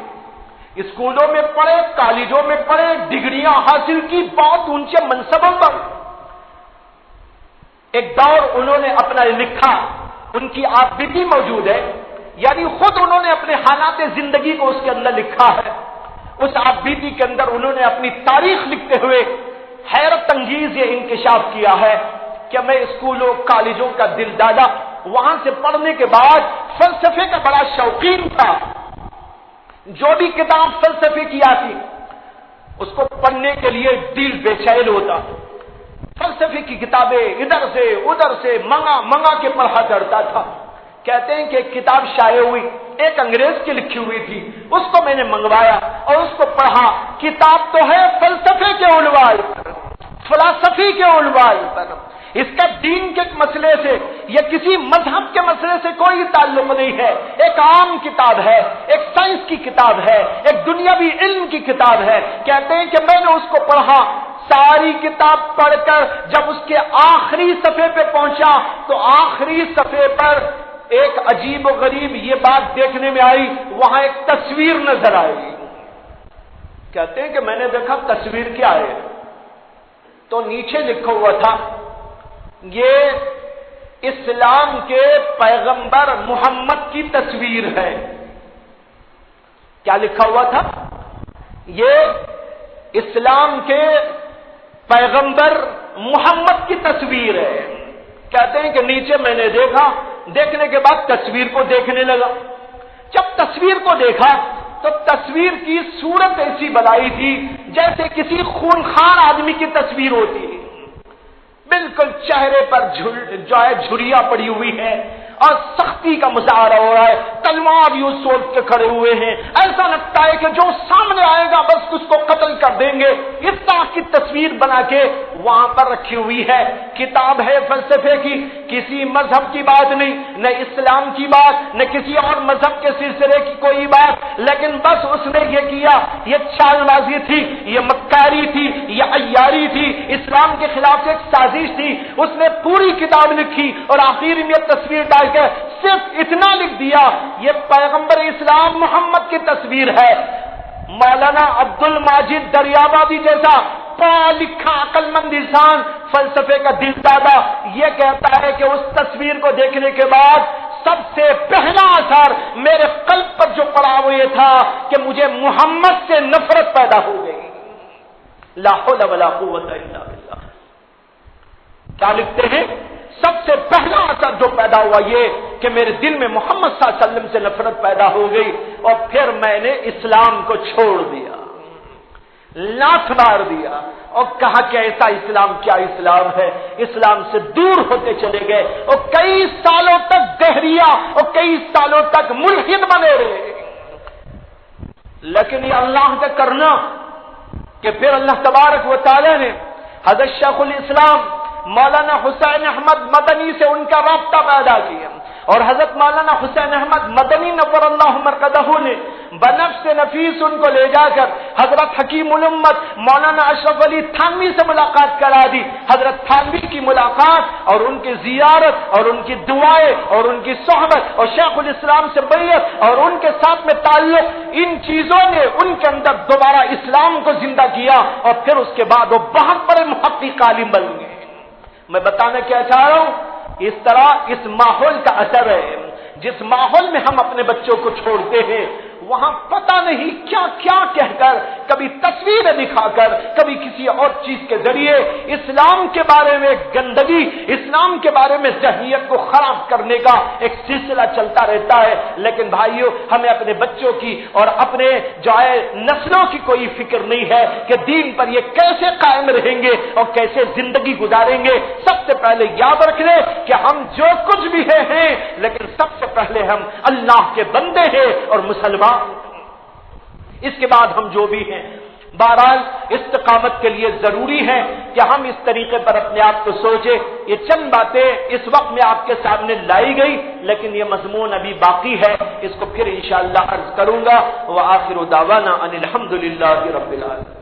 اسکولوں میں پڑھے، کالجوں میں پڑھے، ڈگریاں حاصل کی، بہت اونچے منصبوں پر۔ ایک دور انہوں نے اپنا لکھا، ان کی آپ بیتی موجود ہے، یعنی خود انہوں نے اپنے حالات زندگی کو اس کے اندر لکھا ہے۔ اس آپ بیتی کے اندر انہوں نے اپنی تاریخ لکھتے ہوئے حیرت انگیز یہ انکشاف کیا ہے کہ میں اسکولوں کالجوں کا دل دادا، وہاں سے پڑھنے کے بعد فلسفے کا بڑا شوقین تھا، جو بھی کتاب فلسفے کی آتی اس کو پڑھنے کے لیے دل بے چین ہوتا، فلسفے کی کتابیں ادھر سے ادھر سے منگا کے پڑھا کرتا تھا۔ کہتے ہیں کہ ایک کتاب شائع ہوئی، ایک انگریز کی لکھی ہوئی تھی، اس کو میں نے منگوایا اور اس کو پڑھا۔ کتاب تو ہے فلسفے کے عنوان پر، فلسفی کے عنوان پر، اس کا دین کے مسئلے سے یا کسی مذہب کے مسئلے سے کوئی تعلق نہیں ہے، ایک عام کتاب ہے، ایک سائنس کی کتاب ہے، ایک دنیاوی علم کی کتاب ہے۔ کہتے ہیں کہ میں نے اس کو پڑھا، ساری کتاب پڑھ کر جب اس کے آخری صفحے پہ پہنچا تو آخری صفحے پر ایک عجیب و غریب یہ بات دیکھنے میں آئی، وہاں ایک تصویر نظر آئی۔ کہتے ہیں کہ میں نے دیکھا تصویر کیا ہے، تو نیچے لکھا ہوا تھا یہ اسلام کے پیغمبر محمد کی تصویر ہے۔ کیا لکھا ہوا تھا؟ یہ اسلام کے پیغمبر محمد کی تصویر ہے۔ کہتے ہیں کہ نیچے میں نے دیکھا، دیکھنے کے بعد تصویر کو دیکھنے لگا۔ جب تصویر کو دیکھا تو تصویر کی صورت ایسی بنائی تھی جیسے کسی خونخوار آدمی کی تصویر ہوتی ہے، بالکل چہرے پر جو ہے جھریاں پڑی ہوئی ہے اور سختی کا مظاہرہ ہو رہا ہے، تلوار یوں سوچ کے کھڑے ہوئے ہیں، ایسا لگتا ہے کہ جو سامنے آئے گا بس اس کو قتل کر دیں گے۔ اس طرح کی تصویر بنا کے وہاں پر رکھی ہوئی ہے۔ کتاب ہے فلسفے کی، کسی مذہب کی بات نہیں، نہ اسلام کی بات، نہ کسی اور مذہب کے سلسلے کی کوئی بات، لیکن بس اس نے یہ کیا، یہ چال بازی تھی، یہ مکاری تھی، یہ عیاری تھی، اسلام کے خلاف ایک سازش تھی۔ اس نے پوری کتاب لکھی اور آخر میں یہ تصویر ڈال کے صرف اتنا لکھ دیا یہ پیغمبر اسلام محمد کی تصویر ہے۔ مولانا عبد الماجد دریابادی جیسا پڑھا لکھا عقل مند انسان، فلسفے کا دل دادا، یہ کہتا ہے کہ اس تصویر کو دیکھنے کے بعد سب سے پہلا اثر میرے قلب پر جو پڑا وہ یہ تھا کہ مجھے محمد سے نفرت پیدا ہو گئی۔ لا حول ولا قوت الا باللہ۔ کیا لکھتے ہیں؟ سب سے پہلا اثر جو پیدا ہوا یہ کہ میرے دل میں محمد صلی اللہ علیہ وسلم سے نفرت پیدا ہو گئی اور پھر میں نے اسلام کو چھوڑ دیا، لات مار دیا اور کہا کہ ایسا اسلام کیا اسلام ہے، اسلام سے دور ہوتے چلے گئے اور کئی سالوں تک دہریہ اور کئی سالوں تک ملحد بنے رہے۔ لیکن یہ اللہ کا کرنا کہ پھر اللہ تبارک و تعالی نے حضرت شیخ الاسلام مولانا حسین احمد مدنی سے ان کا رابطہ پیدا کیا اور حضرت مولانا حسین احمد مدنی نور اللہ مرقدہ نے بنفس نفیس ان کو لے جا کر حضرت حکیم الامت مولانا اشرف علی تھانوی سے ملاقات کرا دی۔ حضرت تھانوی کی ملاقات اور ان کی زیارت اور ان کی دعائیں اور ان کی صحبت اور شیخ الاسلام سے بیعت اور ان کے ساتھ میں تعلق، ان چیزوں نے ان کے اندر دوبارہ اسلام کو زندہ کیا اور پھر اس کے بعد وہ بہت بڑے محقق عالم بن گئے۔ میں بتانا کیا چاہ رہا ہوں، اس طرح اس ماحول کا اثر ہے۔ جس ماحول میں ہم اپنے بچوں کو چھوڑتے ہیں وہاں پتہ نہیں کیا کیا کہہ کر، کبھی تصویریں دکھا کر، کبھی کسی اور چیز کے ذریعے اسلام کے بارے میں گندگی، اسلام کے بارے میں ذہنیت کو خراب کرنے کا ایک سلسلہ چلتا رہتا ہے۔ لیکن بھائیو، ہمیں اپنے بچوں کی اور اپنے جو ہے نسلوں کی کوئی فکر نہیں ہے کہ دین پر یہ کیسے قائم رہیں گے اور کیسے زندگی گزاریں گے۔ سب سے پہلے یاد رکھ لیں کہ ہم جو کچھ بھی ہیں لیکن سب سے پہلے ہم اللہ کے بندے ہیں اور مسلمان، اس کے بعد ہم جو بھی ہیں۔ بہرحال استقامت کے لیے ضروری ہے کہ ہم اس طریقے پر اپنے آپ کو سوچیں۔ یہ چند باتیں اس وقت میں آپ کے سامنے لائی گئی، لیکن یہ مضمون ابھی باقی ہے، اس کو پھر انشاءاللہ عرض کروں گا۔ وآخر دعوانا ان الحمدللہ رب العالمین۔